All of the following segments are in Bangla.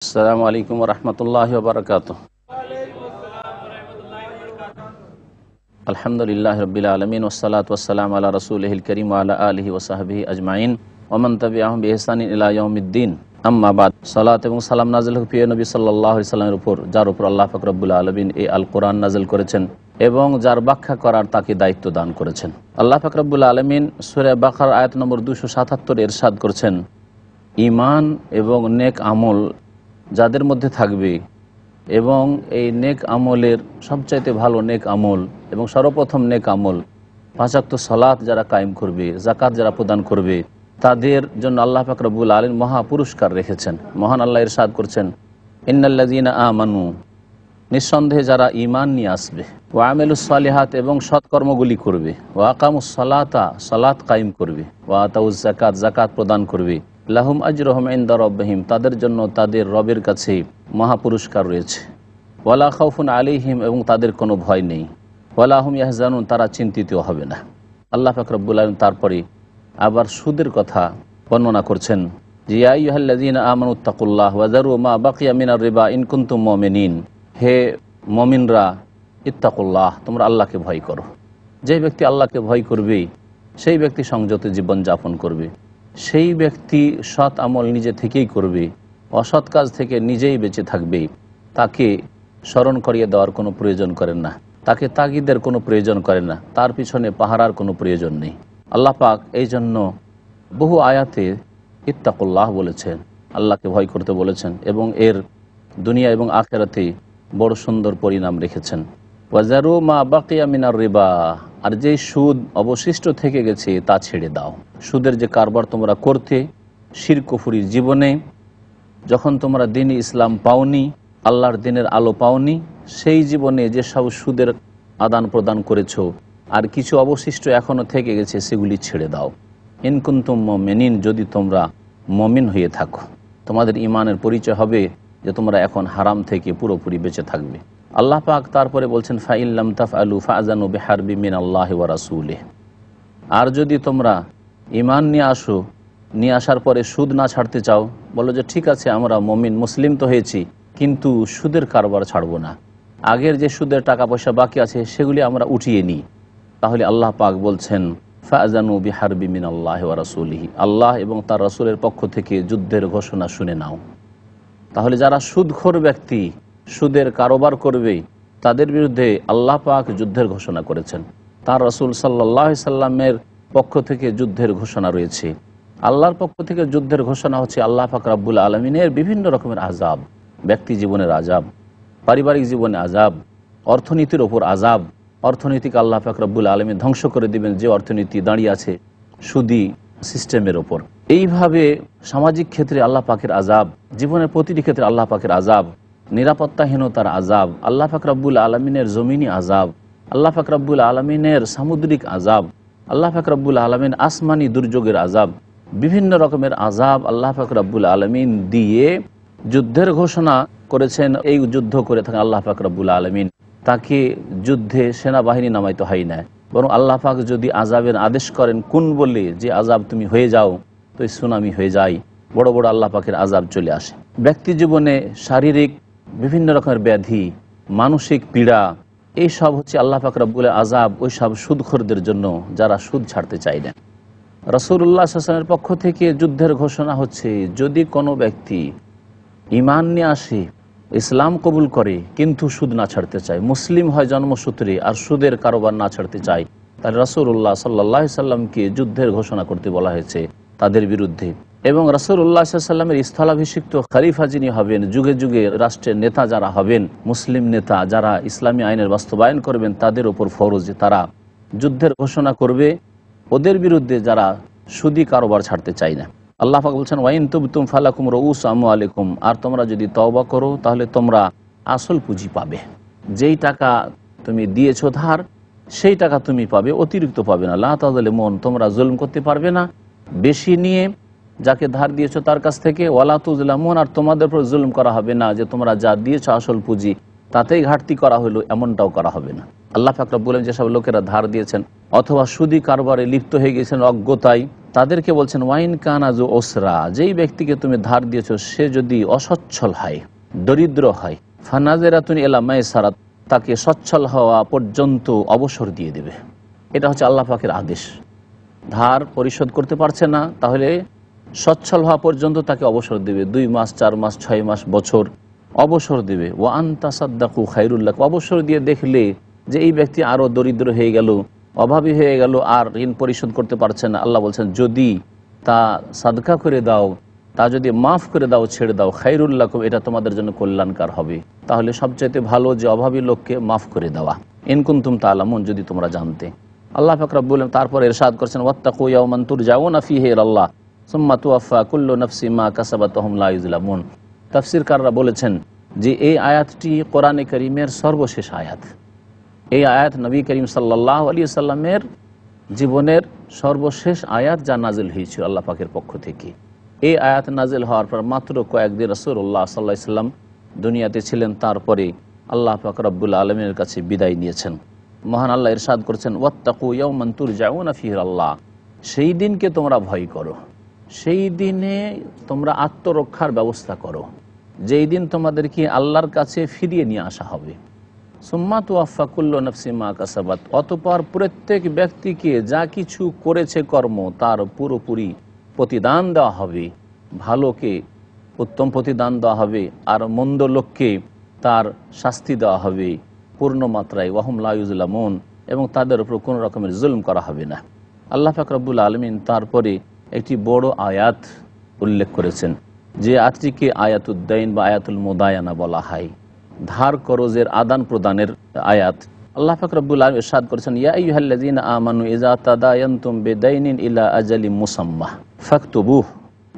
আসসালামু আলাইকুম ওয়া রাহমাতুল্লাহি ওয়া বারাকাতুহু। আলহামদুলিল্লাহি রাব্বিল আলামিন ওয়াসসালাতু ওয়াসসালামু আলা রাসূলিহিল কারীম ওয়া আলা আলিহি ওয়া সাহবিহি আজমাইন ওয়া মান তাবিআহুম বিইহসানিন ইলা ইয়াউমিদ্দিন। আম্মা বাদ। সালাত এবং সালাম নাযিল হোক প্রিয় নবী সাল্লাল্লাহু আলাইহি সাল্লামের উপর, যার উপর আল্লাহ পাক রব্বুল আলামিন এই আল কোরআন নাযিল করেছেন এবং যার ব্যাখ্যা করার তাকে দায়িত্ব দান করেছেন। আল্লাহ পাক রব্বুল আলামিন সূরা বাকারা আয়াত নম্বর 277 ইরশাদ করেছেন, ঈমান এবং নেক আমল যাদের মধ্যে থাকবে এবং এই নেক আমলের সবচাইতে ভালো নেক আমল এবং সর্বপ্রথম নেক আমল 5 ওয়াক্ত সালাত যারা কায়েম করবে, যাকাত যারা প্রদান করবে, তাদের জন্য আল্লাহ পাক রব্বুল আলামিন মহা পুরস্কার রেখেছেন। মহান আল্লাহ ইরশাদ করছেন, ইন্নাল্লাযীনা আমানু, নিঃসন্দেহে যারা ঈমান নিয়ে আসবে, ওয়া আমিলুস সালিহাত এবং সৎকর্মগুলি করবে, ওয়া আকামুস সালাতা, সালাত কায়েম করবে, ওয়া আতাউজ যাকাত, যাকাত প্রদান করবে, লাহুম আজরুহুম ইনদা রাব্বিহিম, তাদের জন্য তাদের রবের কাছে মহা পুরস্কার রয়েছে। ওয়ালা খাউফুন আলাইহিম, এবং তাদের কোনো ভয় নেই। ওয়ালা হুম ইয়াহজানুন, তারা চিন্তিত হবে না। আল্লাহ পাক রব্বুল আলামিন তারপরে আবার সুদের কথা বর্ণনা করছেন যে, ইয়া আইয়ুহাল্লাযীনা আমানুত্তাকুল্লাহ ওয়া যারু মা বাকিয়া মিনার রিবা ইন কুনতুম মুমিনিন, হে মুমিনরা, ইত্তাকুল্লাহ, তোমরা আল্লাহকে ভয় করো। যে ব্যক্তি আল্লাহকে ভয় করবে সেই ব্যক্তি সংযত জীবন যাপন করবে, সেই ব্যক্তি সৎ আমল নিজে থেকেই করবে, অসৎ কাজ থেকে নিজেই বেঁচে থাকবে। তাকে স্মরণ করিয়ে দেওয়ার কোনো প্রয়োজন করেন না, তাকে তাগিদের কোনো প্রয়োজন করেন না, তার পিছনে পাহারার কোনো প্রয়োজন নেই। আল্লাহ পাক এই জন্য বহু আয়াতে ইত্তাকুল্লাহ বলেছেন, আল্লাহকে ভয় করতে বলেছেন এবং এর দুনিয়া এবং আখিরাতে বড় সুন্দর পরিণাম রেখেছেন। ওয়াজারু মা বাকিয়া মিনার রিবা, আর যেই সুদ অবশিষ্ট থেকে গেছে তা ছেড়ে দাও। সুদের যে কারবার তোমরা করতে শিরক কুফরি জীবনে, যখন তোমরা দ্বীন ইসলাম পাওনি, আল্লাহর দ্বীনের আলো পাওনি, সেই জীবনে যেসব সুদের আদান প্রদান করেছো আর কিছু অবশিষ্ট এখনও থেকে গেছে সেগুলি ছেড়ে দাও। ইন কুনতুম মুমিনিন, যদি তোমরা মুমিন হয়ে থাকো, তোমাদের ঈমানের পরিচয় হবে যে তোমরা এখন হারাম থেকে পুরোপুরি বেঁচে থাকবে। আল্লাহ পাক তারপরে বলছেন, ফাইন লাম তাফআলু ফাআযানু বিহারবি মিনাল্লাহি ওয়া রাসূলিহি, আর যদি তোমরা ঈমান নিয়ে আসার পরে সুদ না ছাড়তে চাও, বলো যে ঠিক আছে আমরা মুমিন মুসলিম তো হয়েছি, কিন্তু সুদের কারবার ছাড়বো না, আগের যে সুদের টাকা পয়সা বাকি আছে সেগুলি আমরা উঠিয়ে নিই, তাহলে আল্লাহ পাক বলছেন, ফাআযানু বিহারবি মিনাল্লাহি ওয়া রাসূলিহি, আল্লাহ এবং তার রাসূলের পক্ষ থেকে যুদ্ধের ঘোষণা শুনে নাও। তাহলে যারা সুদখোর ব্যক্তি, সুদের কারবার করবে, তাদের বিরুদ্ধে আল্লাহ পাক যুদ্ধের ঘোষণা করেছেন। তার রাসূল সাল্লাল্লাহু আলাইহি সাল্লামের পক্ষ থেকে যুদ্ধের ঘোষণা রয়েছে। আল্লাহর পক্ষ থেকে যুদ্ধের ঘোষণা হচ্ছে আল্লাহ পাক রব্বুল আলামিনের বিভিন্ন রকমের আযাব, ব্যক্তি জীবনের আযাব, পারিবারিক জীবনে আযাব, অর্থনীতির ওপর আযাব। অর্থনীতিকে আল্লাহ পাক রব্বুল আলামিন ধ্বংস করে দিবেন, যে অর্থনীতি দাঁড়িয়ে আছে সুদি সিস্টেমের ওপর। এইভাবে সামাজিক ক্ষেত্রে আল্লাহ পাকের আযাব, জীবনের প্রতিটি ক্ষেত্রে আল্লাহ পাকের আযাব, নিরাপত্তাহীনতার আযাব, আল্লাহ পাক রব্বুল আলামিনের জমিনি আযাব, আল্লাহ পাক রব্বুল আলামিনের সামুদ্রিক আযাব, আল্লাহ পাক রব্বুল আলামিন আসমানি দুর্যোগের আযাব, বিভিন্ন রকমের আযাব আল্লাহ পাক রব্বুল আলামিন দিয়ে যুদ্ধের ঘোষণা করেছেন। এই যুদ্ধ করে থাকেন আল্লাহ পাক রব্বুল আলামিন, তাকে যুদ্ধে সেনাবাহিনী নামাইতে হয় না, বরং আল্লাহ পাক যদি আযাবের আদেশ করেন, কোন বলে যে আযাব তুমি হয়ে যাও, তো সুনামি হয়ে যায়, বড় বড় আল্লাহ পাকের আযাব চলে আসে। ব্যক্তি জীবনে শারীরিক বিভিন্ন রকমের ব্যাধি, মানসিক পীড়া, এই সব হচ্ছে আল্লাহ পাক রব্বুল আযাব ওই সব সুদখোরদের জন্য যারা সুদ ছাড়তে চায় না। রাসূলুল্লাহ সাল্লাল্লাহু আলাইহি ওয়াসাল্লামের পক্ষ থেকে যুদ্ধের ঘোষণা হচ্ছে, যদি কোনো ব্যক্তি ঈমান নিয়ে আসে, ইসলাম কবুল করে, কিন্তু সুদ না ছাড়তে চায়, মুসলিম হয় জন্মসূত্রে আর সুদের কারবার না ছাড়তে চায়, তাহলে রাসূলুল্লাহ সাল্লাল্লাহু আলাইহি ওয়াসাল্লামকে যুদ্ধের ঘোষণা করতে বলা হয়েছে তাদের বিরুদ্ধে। এবং রাসূলুল্লাহ সাল্লাল্লাহু আলাইহি ওয়াসাল্লামের স্থলাভিষিক্ত খলিফা যিনি হবেন, যুগে যুগে রাষ্ট্রের নেতা যারা হবেন, মুসলিম নেতা যারা ইসলামী আইনের বাস্তবায়ন করবেন, তাদের ওপর ফরজ তারা যুদ্ধের ঘোষণা করবে ওদের বিরুদ্ধে যারা সুদি কারবার ছাড়তে চায় না। আল্লাহ পাক বলছেন, ওয়াইন তুবতুম ফালাকুম রউস আমওয়ালিকুম, আর তোমরা যদি তওবা করো তাহলে তোমরা আসল পুঁজি পাবে। যেই টাকা তুমি দিয়েছো ধার, সেই টাকা তুমি পাবে, অতিরিক্ত পাবে না। লা তাযলিমুন, তোমরা জুলম করতে পারবে না বেশি নিয়ে যাকে ধার দিয়েছো তার কাছ থেকে। ওয়ালা তুযলামুন, আর তোমাদের উপর জুলম করা হবে না যে তোমরা যা দিয়েছো আসল পুঁজি তাতেই ঘাটতি করা হলো, এমনটাও করা হবে না। আল্লাহ পাক রব্বুল আলামিন যেসব লোকেরা ধার দিয়েছেন অথবা সুদি কারবারে লিপ্ত হয়ে গেছেন অজ্ঞতায়, তাদেরকে বলছেন ওয়াইন কানাজু ওসরা, যেই ব্যক্তিকে তুমি ধার দিয়েছো সে যদি অসচ্ছল হয়, দরিদ্র হয়, ফানাজেরাতুন ইলা মাইসারাত, তাকে সচ্ছল হওয়া পর্যন্ত অবসর দিয়ে দেবে। এটা হচ্ছে আল্লাহ পাকের আদেশ। ধার পরিশোধ করতে পারছে না, তাহলে সচ্ছল হওয়া পর্যন্ত তাকে অবসর দেবে। 2 মাস, 4 মাস, 6 মাস, বছর অবসর দেবে। ওয়া আনতা সাদ্দাকু খায়রুল লাকুম, অবসর দিয়ে দেখলে যে এই ব্যক্তি আরও দরিদ্র হয়ে গেল, অভাবী হয়ে গেল, আর ঋণ পরিশোধ করতে পারছে না, আল্লাহ বলছেন যদি তা সাদকা করে দাও, তা যদি মাফ করে দাও, ছেড়ে দাও, খায়রুল লাকুম, এটা তোমাদের জন্য কল্যাণকার হবে। তাহলে সবচাইতে ভালো যে অভাবী লোককে মাফ করে দেওয়া। ইন কুনতুম তা'লামুন, যদি তোমরা জানতে। আল্লাহ পাক রব্বুল আলামিন তারপরে ইরশাদ করছেন ওয়াত্তাকু ইয়াওমান তুরজাউনা ফীহি ইলাল্লাহ সুম্মা তুওয়াফা কুল্লু নাফসিন মা কাসাবাত ওয়া হুম লা ইউযলামুন। তাফসীরকাররা বলেছেন যে এই আয়াতটি কোরআনে কারীমের সর্বশেষ আয়াত। এই আয়াত নবী করিম সাল্লাল্লাহু আলাইহি ওয়াসাল্লামের জীবনের সর্বশেষ আয়াত, যা নাজিল হয়েছিল আল্লাহ পাকের পক্ষ থেকে। এই আয়াত নাজিল হওয়ার পর মাত্র কয়েকদিন রাসূলুল্লাহ সাল্লাল্লাহু আলাইহি ওয়াসাল্লাম দুনিয়াতে ছিলেন, তারপরে আল্লাহ পাক রব্বুল আলামিনের কাছে বিদায় নিয়েছেন। মহান আল্লাহ ইরশাদ করছেন ওয়াত্তাকু ইয়াওমান তুরজাউনা ফীহি ইলাল্লাহ, সেই দিনকে তোমরা ভয় করো, সেই দিনে তোমরা আত্মরক্ষার ব্যবস্থা করো, যেই দিন তোমাদেরকে আল্লাহর কাছে ফিরিয়ে নিয়ে আসা হবে। সুম্মা তুওয়াফা কুল্লু নাফসিন মা কাসাবাত, অতঃপর প্রত্যেক ব্যক্তিকে যা কিছু করেছে কর্ম তার পুরোপুরি প্রতিদান দেওয়া হবে। ভালোকে উত্তম প্রতিদান দেওয়া হবে, আর মন্দ লোককে তার শাস্তি দেওয়া হবে পূর্ণ মাত্রায়। ওয়া হুম লা ইউযলামুন, এবং তাদের উপর কোনো রকমের জুলম করা হবে না। আল্লাহ পাক রব্বুল আলামিন তারপরে একটি বড় আয়াত উল্লেখ করেছেন, যে আয়াতটিকে আয়াতুদ্দাইন বা আয়াতুল মুদায়ানা বলা হয়, ধার করজের আদান প্রদানের আয়াত। আল্লাহ পাক রব্বুল আলামিন ইরশাদ করেছেন ইয়া আইয়ুহাল্লাযীনা আমানু ইযা তাদায়ানতুম বিদাইনিন ইলা আজালিম মুসাম্মা ফাকতুবুহু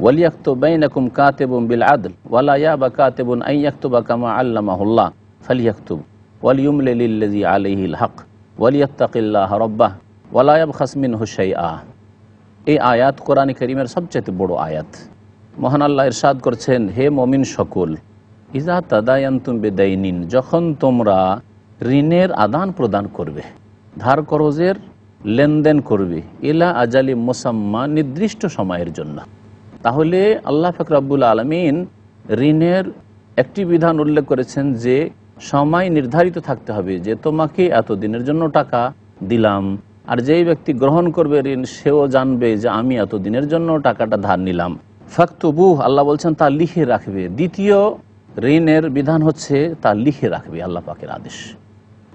ওয়ালিয়াকতুব বাইনাকুম কাতিবুন বিল আদল ওয়ালা ইয়াবা কাতিবুন আন ইয়াকতুবা কামা আল্লামাহুল্লাহ ফালিয়াকতুব ওয়ালিয়ুমলি লিল্লাযী আলাইহিল হক ওয়ালিয়াত্তাকিল্লাহা রাব্বাহু ওয়ালা ইয়াবখাস মিনহু শাইআ। এই আয়াত কোরআনে কারীমের সবচেয়ে বড় আয়াত। মহান আল্লাহ ইরশাদ করছেন, হে মুমিন সকল, ইজা তাদায়ানতুম বিদাইনিন, যখন তোমরা ঋণের আদান প্রদান করবে, ধার করজের লেনদেন করবে, ইলা আজালি মুসাম্মা, নির্দিষ্ট সময়ের জন্য। তাহলে আল্লাহ পাক রব্বুল আলামিন ঋণের একটি বিধান উল্লেখ করেছেন যে সময় নির্ধারিত থাকতে হবে, যে তোমাকে এত দিনের জন্য টাকা দিলাম, আর যেই ব্যক্তি গ্রহণ করবে ঋণ সেও জানবে যে আমি এত দিনের জন্য টাকাটা ধার নিলাম। ফাকতুবুহু, আল্লাহ বলছেন তা লিখে রাখবে। দ্বিতীয় ঋণের বিধান হচ্ছে তা লিখে রাখবে, আল্লাহ পাকের আদেশ।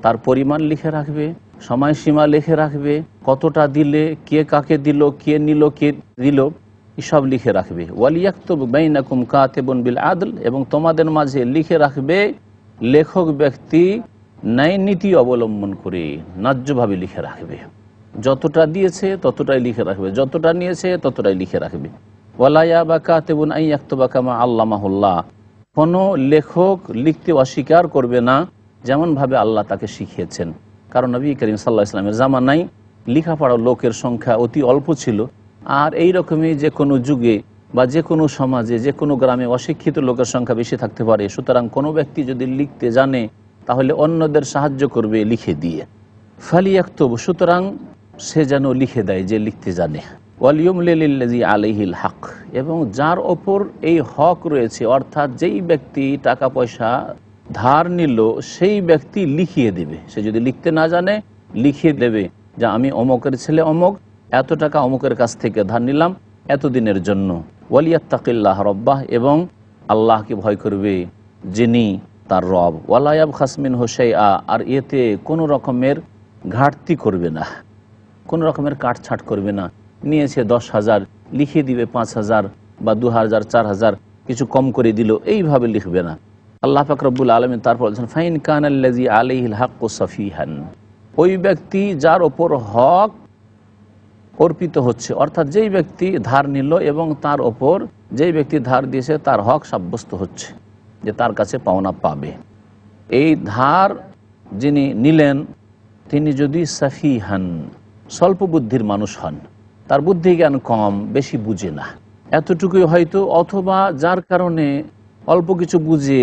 তার পরিমাণ লিখে রাখবে, সময়সীমা লিখে রাখবে, কতটা দিলে, কে কাকে দিল, কে নিল, কে দিল, এসব লিখে রাখবে। ওয়ালিয়াকতুব বাইনাকুম কাতিবুন বিল আদল, এবং তোমাদের মাঝে লিখে রাখবে লেখক ব্যক্তি ন্যায় নীতি অবলম্বন করে ন্যায্যভাবে লিখে রাখবে। যতটা দিয়েছে ততটাই লিখে রাখবে, যতটা নিয়েছে ততটাই লিখে রাখবে। ওয়ালা ইয়াবা কাতিবুন আন ইয়াকতুবা কামা আল্লামাহুল্লাহ, কোনো লেখক লিখতে অস্বীকার করবে না যেমনভাবে আল্লাহ তাকে শিখিয়েছেন। কারণ নবী করিম সাল্লাল্লাহু আলাইহি ওয়াসাল্লামের জামানায় লেখাপড়া লোকের সংখ্যা অতি অল্প ছিল, আর এই রকমই যে কোনো যুগে বা যে কোনো সমাজে, যে কোনো গ্রামে অশিক্ষিত লোকের সংখ্যা বেশি থাকতে পারে। সুতরাং কোনো ব্যক্তি যদি লিখতে জানে তাহলে অন্যদের সাহায্য করবে লিখে দিয়ে। ফালিয়াকতুব, সুতরাং সে যেন লিখে দেয় যে লিখতে জানে। ওয়ালিয়ুমলি লিল্লাযী আলাইহিল হক, এবং যার ওপর এই হক রয়েছে, অর্থাৎ যেই ব্যক্তি টাকা পয়সা ধার নিল সেই ব্যক্তি লিখিয়ে দেবে। সে যদি লিখতে না জানে লিখিয়ে দেবে যে আমি অমুকের ছেলে অমুক, এত টাকা অমুকের কাছ থেকে ধার নিলাম এতদিনের জন্য। ওয়ালিয়াত্তাকিল্লাহ রাব্বাহ, এবং আল্লাহকে ভয় করবে যিনি তার রব। ওয়ালা ইয়াবখাস মিনহু শাইআ, আর এতে কোনো রকমের ঘাটতি করবে না, কোনো রকমের কাটছাট করবে না। নিয়েছে 10,000, লিখিয়ে দিবে 5,000 বা 2,000, 4,000, কিছু কম করে দিল, এইভাবে লিখবে না। আল্লাহ পাক রব্বুল আলামিন তারপর বলছেন ফাইন কানাল্লাযী আলাইহিল হাক্কু সাফিহান, ওই ব্যক্তি যার ওপর হক অর্পিত হচ্ছে, অর্থাৎ যেই ব্যক্তি ধার নিল এবং তার ওপর যেই ব্যক্তি ধার দিয়েছে তার হক সাব্যস্ত হচ্ছে যে তার কাছে পাওনা পাবে। এই ধার যিনি নিলেন তিনি যদি সাফিহান, স্বল্প বুদ্ধির মানুষ হন, তার বুদ্ধি জ্ঞান কম, বেশি বুঝে না, এতটুকুই হয়তো, অথবা যার কারণে অল্প কিছু বুঝে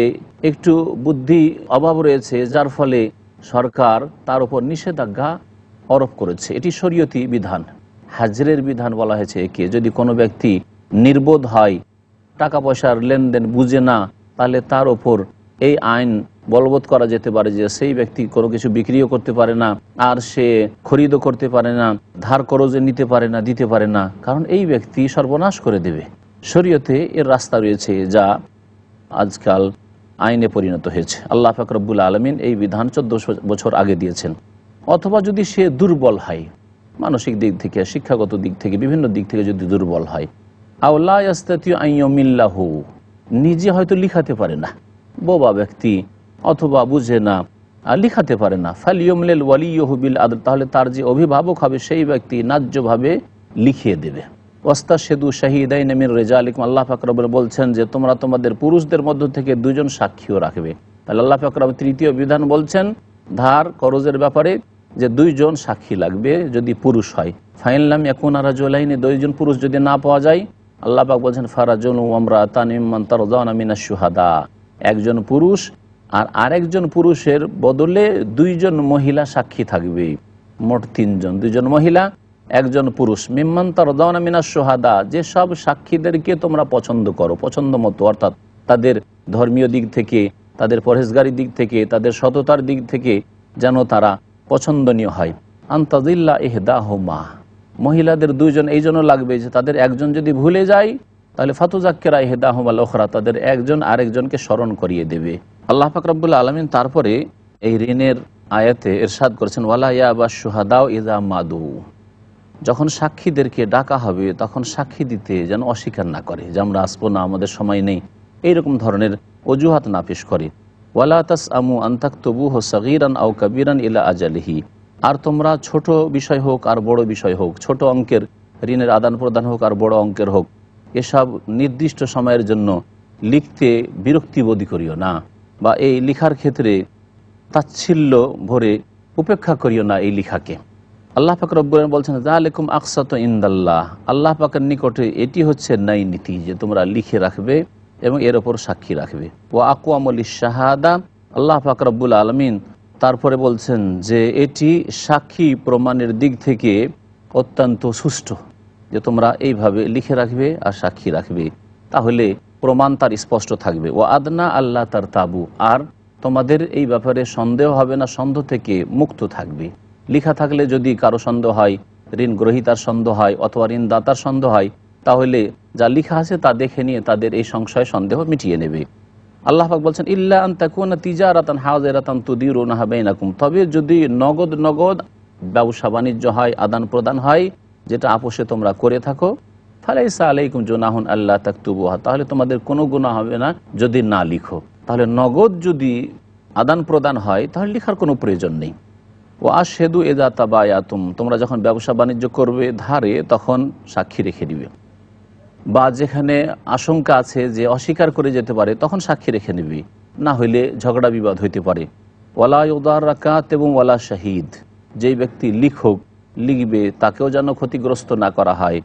একটু বুদ্ধি অভাব রয়েছে, যার ফলে সরকার তার উপর নিষেধাজ্ঞা আরোপ করেছে, এটি শরীয়তি বিধান। হাজরের বিধান বলা হয়েছে একে। যদি কোনো ব্যক্তি নির্বোধ হয়, টাকা পয়সার লেনদেন বুঝে না, তাহলে তার ওপর এই আইন বলবৎ করা যেতে পারে যে সেই ব্যক্তি কোনো কিছু বিক্রিও করতে পারে না, আর সে খরিদও করতে পারে না, ধার করজে নিতে পারে না, দিতে পারে না, কারণ এই ব্যক্তি সর্বনাশ করে দেবে। শরীয়তে এর রাস্তা রয়েছে, যা আজকাল আইনে পরিণত হয়েছে। আল্লাহ পাক রব্বুল আলামিন এই বিধান 14 বছর আগে দিয়েছেন। অথবা যদি সে দুর্বল হয়, মানসিক দিক থেকে, শিক্ষাগত দিক থেকে, বিভিন্ন দিক থেকে যদি দুর্বল হয়, আওলা ইয়াস্তাতিউ আন ইয়ামিল্লাহু, নিজে হয়তো লিখাতে পারে না, বোবা ব্যক্তি, অথবা বুঝে না, লিখাতে পারে না, ফালিয়ুমলিল ওয়ালিয়ুহু বিল আদল, তাহলে তার যে অভিভাবক হবে সেই ব্যক্তি ন্যায্যভাবে লিখিয়ে দেবে। ওয়াস্তাশহিদু শাহিদাইন মির রিজালিকুম, আল্লাহ পাক রব্বুল বলছেন যে তোমরা তোমাদের পুরুষদের মধ্য থেকে দুজন সাক্ষীও রাখবে। তাহলে আল্লাহ পাক রব্বুল তৃতীয় বিধান বলছেন ধার করজের ব্যাপারে যে দুইজন সাক্ষী লাগবে যদি পুরুষ হয়। ফাইন লাম ইয়াকুনা রাজুলাইনি, দুইজন পুরুষ যদি না পাওয়া যায়, আল্লাহ পাক বলছেন ফারাজুন ওয়া ইমরাতান মিম্মান তারদাউনা মিনাশ শুহাদা, একজন পুরুষ আর আরেকজন পুরুষের বদলে দুইজন মহিলা সাক্ষী থাকবে। মোট তিনজন, দুইজন মহিলা, একজন পুরুষ। মিম্মান তারদাউনা মিনাশ শুহাদা, যে সব সাক্ষীদেরকে তোমরা পছন্দ করো, পছন্দ মতো, অর্থাৎ তাদের ধর্মীয় দিক থেকে, তাদের পরহেজগারির দিক থেকে, তাদের সততার দিক থেকে যেন তারা পছন্দনীয় হয়। আনতাজিল্লা ইহদাহুমা, মহিলাদের দুইজন এই জন্য লাগবে যে তাদের একজন যদি ভুলে যায় তাহলে ফাতুজাক্কিরা ইহদাহুমাল উখরা, তাদের একজন আরেকজনকে স্মরণ করিয়ে দেবে। আল্লাহ পাক রব্বুল আলামিন তারপরে এই ঋণের আয়াতে ইরশাদ করেছেন ওয়ালা ইয়াবা শুহাদাউ ইযা মাদু, যখন সাক্ষীদেরকে ডাকা হবে তখন সাক্ষী দিতে যেন অস্বীকার না করে, যে আমরা আসবো না, আমাদের সময় নেই, এইরকম ধরনের অজুহাত না পেশ করে। ওয়ালা তাসআমু আন তাকতুবুহু সাগীরান আও কাবীরান ইলা আজালিহি, আর তোমরা ছোট বিষয় হোক আর বড় বিষয় হোক, ছোট অঙ্কের ঋণের আদান প্রদান হোক আর বড় অঙ্কের হোক, এসব নির্দিষ্ট সময়ের জন্য লিখতে বিরক্তিবোধ করিও না, বা এই লিখার ক্ষেত্রে তাচ্ছিল্য ভরে উপেক্ষা করিও না এই লিখাকে। আল্লাহ পাক রব্বুল আলামিন বলছেন যালিকুম আকসাতু ইনদাল্লাহ, আল্লাহ পাকের নিকটে এটি হচ্ছে ন্যায় নীতি, যে তোমরা লিখে রাখবে এবং এর ওপর সাক্ষী রাখবে। ওয়া আকওয়ামুল শাহাদা, আল্লাহ পাক রব্বুল আলামিন তারপরে বলছেন যে এটি সাক্ষী প্রমাণের দিক থেকে অত্যন্ত সুষ্ঠু, যে তোমরা এইভাবে লিখে রাখবে আর সাক্ষী রাখবে, তাহলে প্রমাণ তার স্পষ্ট থাকবে। ও আদনা আল্লাহ তার তাবু, আর তোমাদের এই ব্যাপারে সন্দেহ হবে না, সন্দেহ থেকে মুক্ত থাকবে। লিখা থাকলে যদি কারো সন্দেহ হয়, ঋণ গ্রহীতার সন্দেহ হয় অথবা ঋণদাতার সন্দেহ হয়, তাহলে যা লিখা আছে তা দেখে নিয়ে তাদের এই সংশয় সন্দেহ মিটিয়ে নেবে। আল্লাহ পাক বলছেন ইল্লা আন তাকুনা তিজারাতান হাজিরাতান তুদিরুনাহা বাইনাকুম, তবে যদি নগদ ব্যবসা বাণিজ্য হয়, আদান প্রদান হয়, যেটা আপোষে তোমরা করে থাকো, ফালাইসা আলাইকুম জুনাহুন আল্লাহ তাকতুবুহা, তাহলে তোমাদের কোনো গুনাহ হবে না যদি না লিখো। তাহলে নগদ যদি আদান প্রদান হয় তাহলে লিখার কোনো প্রয়োজন নেই। ও আশহেদু ইযা তাবায়াতুম, তোমরা যখন ব্যবসা বাণিজ্য করবে ধারে তখন সাক্ষী রেখে দিবে, বা যেখানে আশঙ্কা আছে যে অস্বীকার করে যেতে পারে তখন সাক্ষী রেখে নিবি, না হইলে ঝগড়া বিবাদ হইতে পারে। ওয়ালা ইউদারাকাত, এবং ওয়ালা শাহিদ, যেই ব্যক্তি লিখবে তাকেও যেন ক্ষতিগ্রস্ত না করা হয়,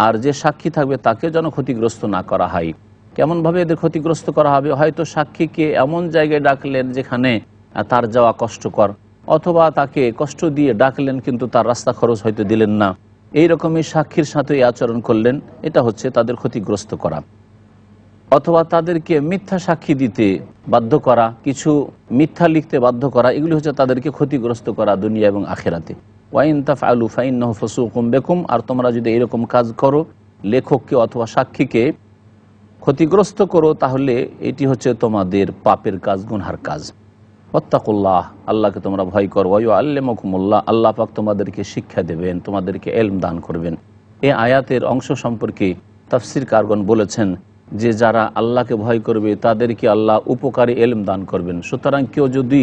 আর যে সাক্ষী থাকবে তাকেও যেন ক্ষতিগ্রস্ত না করা হয়। কেমনভাবে এদের ক্ষতিগ্রস্ত করা হবে? হয়তো সাক্ষীকে এমন জায়গায় ডাকলেন যেখানে তার যাওয়া কষ্টকর, অথবা তাকে কষ্ট দিয়ে ডাকলেন কিন্তু তার রাস্তা খরচ হয়তো দিলেন না, এই রকমই সাক্ষীর সাথে এই আচরণ করলেন, এটা হচ্ছে তাদের ক্ষতিগ্রস্ত করা। অথবা তাদেরকে মিথ্যা সাক্ষী দিতে বাধ্য করা, কিছু মিথ্যা লিখতে বাধ্য করা, এগুলি হচ্ছে তাদেরকে ক্ষতিগ্রস্ত করা দুনিয়া এবং আখিরাতে। ওয়াইন তাফআলু ফাইন্নাহু ফুসুকুম বিকুম, আর তোমরা যদি এরকম কাজ করো, লেখককে অথবা সাক্ষীকে ক্ষতিগ্রস্ত করো, তাহলে এটি হচ্ছে তোমাদের পাপের কাজ, গুনহার কাজ। ওয়াত্তাকুল্লাহ, আল্লাহকে তোমরা ভয় করো। ওয়া ইউআল্লিমুকুমুল্লাহ, আল্লাহ পাক তোমাদেরকে শিক্ষা দেবেন, তোমাদেরকে ইলম দান করবেন। এই আয়াতের অংশ সম্পর্কে তাফসীরকারগণ বলেছেন যে যারা আল্লাহকে ভয় করবে তাদেরকে আল্লাহ উপকারী ইলম দান করবেন। সুতরাং কেউ যদি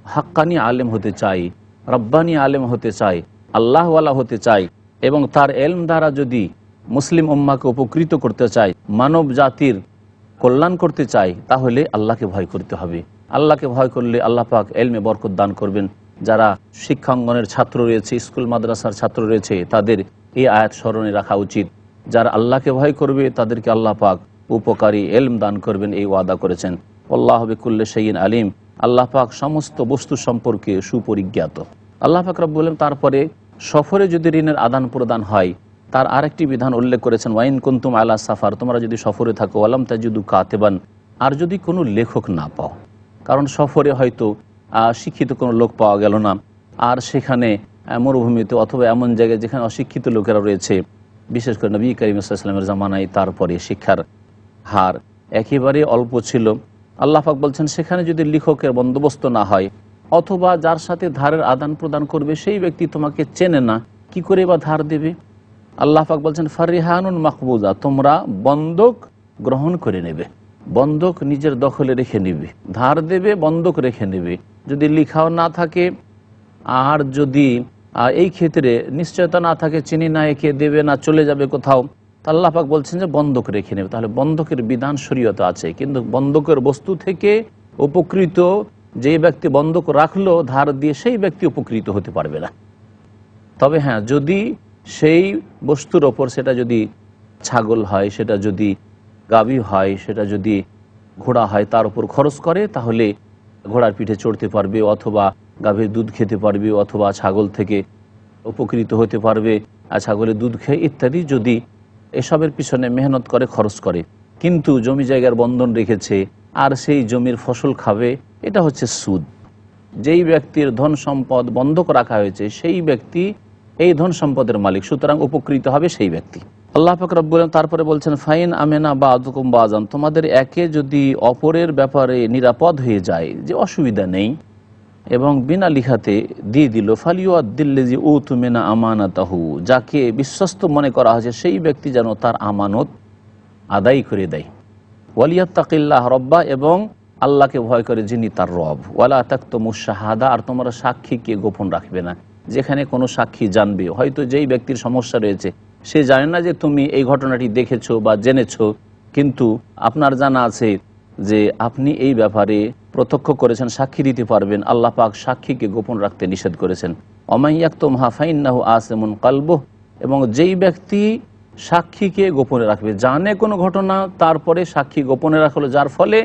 হাক্কানি আলেম হতে চায়, রব্বানি আলেম হতে চায়, আল্লাহওয়ালা হতে চায়, এবং তার ইলম দ্বারা যদি মুসলিম উম্মাহকে উপকৃত করতে চায়, মানব জাতির কল্যাণ করতে চায়, তাহলে আল্লাহকে ভয় করতে হবে। আল্লাহকে ভয় করলে আল্লাহ পাক ইলমে বরকত দান করবেন। যারা শিক্ষাঙ্গনের ছাত্র রয়েছে, স্কুল মাদ্রাসার ছাত্র রয়েছে, তাদের এই আয়াত স্মরণে রাখা উচিত। যারা আল্লাহকে ভয় করবে তাদেরকে আল্লাহ পাক উপকারী ইলম দান করবেন, এই ওয়াদা করেছেন। আল্লাহু বিকুল্লি শাইইন আলিম, আল্লাহ পাক সমস্ত বস্তু সম্পর্কে সুপরিজ্ঞাত। আল্লাহ পাক রব্বুল আলামিন তারপরে সফরে যদি ঋণের আদান প্রদান হয়, তার আরেকটি বিধান উল্লেখ করেছেন, ওয়াইন কুনতুম আলা সাফার, তোমরা যদি সফরে থাকো, ওয়ালাম তাজিদু কাতেবান, আর যদি কোনো লেখক না পাও, কারণ সফরে হয়তো শিক্ষিত কোনো লোক পাওয়া গেল না, আর সেখানে মরুভূমিতে অথবা এমন জায়গায় যেখানে অশিক্ষিত লোকেরা রয়েছে, বিশেষ করে নবী করিম সাল্লাল্লাহু আলাইহি ওয়াসাল্লামের জামানায় তারপরে শিক্ষার হার একেবারে অল্প ছিল। আল্লাহ পাক বলছেন সেখানে যদি লেখকের বন্দোবস্ত না হয়, অথবা যার সাথে ধারের আদান প্রদান করবে সেই ব্যক্তি তোমাকে চেনে না, কি করে বা ধার দেবে? আল্লাহ পাক বলছেন ফারিহানুন মাকবুজা, তোমরা বন্ধক গ্রহণ করে নেবে, বন্ধক নিজের দখলে রেখে নেবে, ধার দেবে, বন্ধক রেখে নেবে। যদি লিখাও না থাকে, আর যদি এই ক্ষেত্রে নিশ্চয়তা না থাকে, চিনি না, একে দেবে না, চলে যাবে কোথাও, তা আল্লাহ পাক বলছেন যে বন্ধক রেখে নেবে। তাহলে বন্ধকের বিধান শরীয়ত আছে, কিন্তু বন্ধকের বস্তু থেকে উপকৃত যে ব্যক্তি বন্ধক রাখলো ধার দিয়ে, সেই ব্যক্তি উপকৃত হতে পারবে না। তবে হ্যাঁ, যদি সেই বস্তুর ওপর, সেটা যদি ছাগল হয়, সেটা যদি গাভী হয়, সেটা যদি ঘোড়া হয়, তার উপর খরচ করে, তাহলে ঘোড়ার পিঠে চড়তে পারবে, অথবা গাভীর দুধ খেতে পারবে, অথবা ছাগল থেকে উপকৃত হতে পারবে, আর ছাগলের দুধ খেয়ে ইত্যাদি, যদি এসবের পিছনে মেহনত করে, খরচ করে। কিন্তু জমি জায়গার বন্ধন রেখেছে আর সেই জমির ফসল খাবে, এটা হচ্ছে সুদ। যেই ব্যক্তির ধন সম্পদ বন্ধক রাখা হয়েছে সেই ব্যক্তি এই ধন সম্পদের মালিক, সুতরাং উপকৃত হবে সেই ব্যক্তি। আল্লাহ পাক রব্বুল আলামিন তারপরে বলছেন ফাইন আমেনা বাযুকুম বাযান, তোমাদের একে যদি অপরের ব্যাপারে নিরাপদ হয়ে যায়, যে অসুবিধা নেই, এবং বিনা লিখাতে দিয়ে দিল, ফালিউদ্দিল্লাযী উতুমিনা আমানাতাহু, যাকে বিশ্বস্ত মনে করা হয়েছে সেই ব্যক্তি যেন তার আমানত আদায় করে দেয়। ওয়ালিয়াত্তাকিল্লাহ রব্বা, এবং আল্লাহকে ভয় করে যিনি তার রব। ওয়ালা তাকতুমুশ শাহাদা, আর তোমরা সাক্ষীকে গোপন রাখবে না। যেখানে কোনো সাক্ষী জানবে, হয়তো যেই ব্যক্তির সমস্যা রয়েছে সে জানে না যে তুমি এই ঘটনাটি দেখেছো বা জেনেছো, কিন্তু আপনার জানা আছে যে আপনি এই ব্যাপারে প্রত্যক্ষ করেছেন, সাক্ষী দিতে পারবেন, আল্লাহ পাক সাক্ষীকে গোপন রাখতে নিষেধ করেছেন। ওমাইয়াকতুমহা ফাইন্নাহু আসিমুন কলবুহু, এবং যেই ব্যক্তি সাক্ষীকে গোপনে রাখবে, জানে কোনো ঘটনা, তারপরে সাক্ষী গোপনে রাখলো, যার ফলে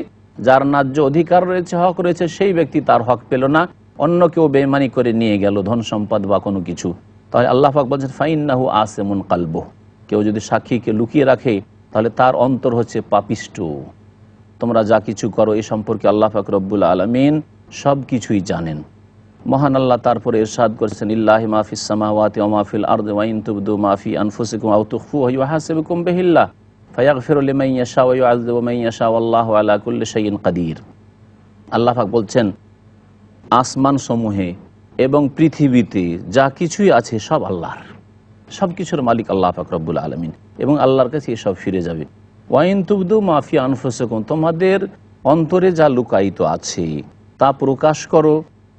যার ন্যায্য অধিকার রয়েছে, হক রয়েছে, সেই ব্যক্তি তার হক পেল না, অন্য কেউ বেঈমানি করে নিয়ে গেল ধন সম্পদ বা কোনো কিছু, তাহলে আল্লাহ পাক বলছেন ফাইন্নাহু আসিমুন কলবুহু, কেউ যদি সাক্ষীকে লুকিয়ে রাখে তাহলে তার অন্তর হচ্ছে পাপিষ্ট। তোমরা যা কিছু করো এই সম্পর্কে আল্লাহ পাক রব্বুল আলামিন সব কিছুই জানেন। মহান আল্লাহ তারপরে ইরশাদ করেছেন লিল্লাহি মা ফিস সামাওয়াতি ওয়া মা ফিল আরদি ওয়া ইন তুবদু মা ফি আনফুসিকুম আও তুখফুহু ইউহাসিবুকুম বিহিল্লাহ ফায়াগফিরু লিমান ইয়াশা ওয়া ইউআযযিবু মান ইয়াশা ওয়াল্লাহু আলা কুল্লি শাইইন কাদির। আল্লাহ পাক বলছেন আসমান সমূহে এবং পৃথিবীতে যা কিছুই আছে সব আল্লাহর, সব কিছুর মালিক আল্লাহ পাক রব্বুল আলামিন, এবং আল্লাহর কাছে সব ফিরে যাবে। ওয়াইন তুবদু মা ফি আনফুসিকুম, তোমাদের অন্তরে যা লুকায়িত আছে তা প্রকাশ করো,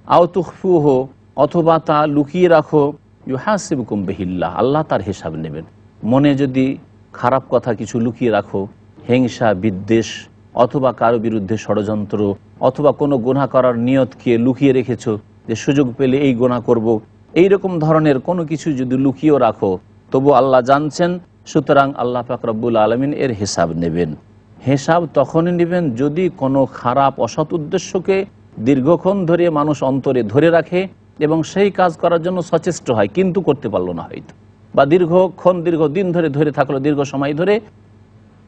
আও তুখফুহু, অথবা তা লুকিয়ে রাখো, ইউহাসিবুকুম বিহিল্লাহ, আল্লাহ তার হিসাব নেবেন। মনে যদি খারাপ কথা কিছু লুকিয়ে রাখো, হিংসা বিদ্বেষ, অথবা কারো বিরুদ্ধে ষড়যন্ত্র, অথবা কোনো গুনাহ করার নিয়তকে লুকিয়ে রেখেছো, যে সুযোগ পেলে এই গুনাহ করব, এই রকম ধরনের কোনো কিছু যদি লুকিয়েও রাখো, তবু আল্লাহ জানছেন, সুতরাং আল্লাহ পাক রব্বুল আলামিন এর হিসাব নেবেন। হিসাব তখনই নেবেন যদি কোনো খারাপ অসৎ উদ্দেশ্যকে দীর্ঘক্ষণ ধরে মানুষ অন্তরে ধরে রাখে এবং সেই কাজ করার জন্য সচেষ্ট হয়, কিন্তু করতে পারলো না হয়তো, বা দীর্ঘদিন ধরে ধরে থাকলো, দীর্ঘ সময় ধরে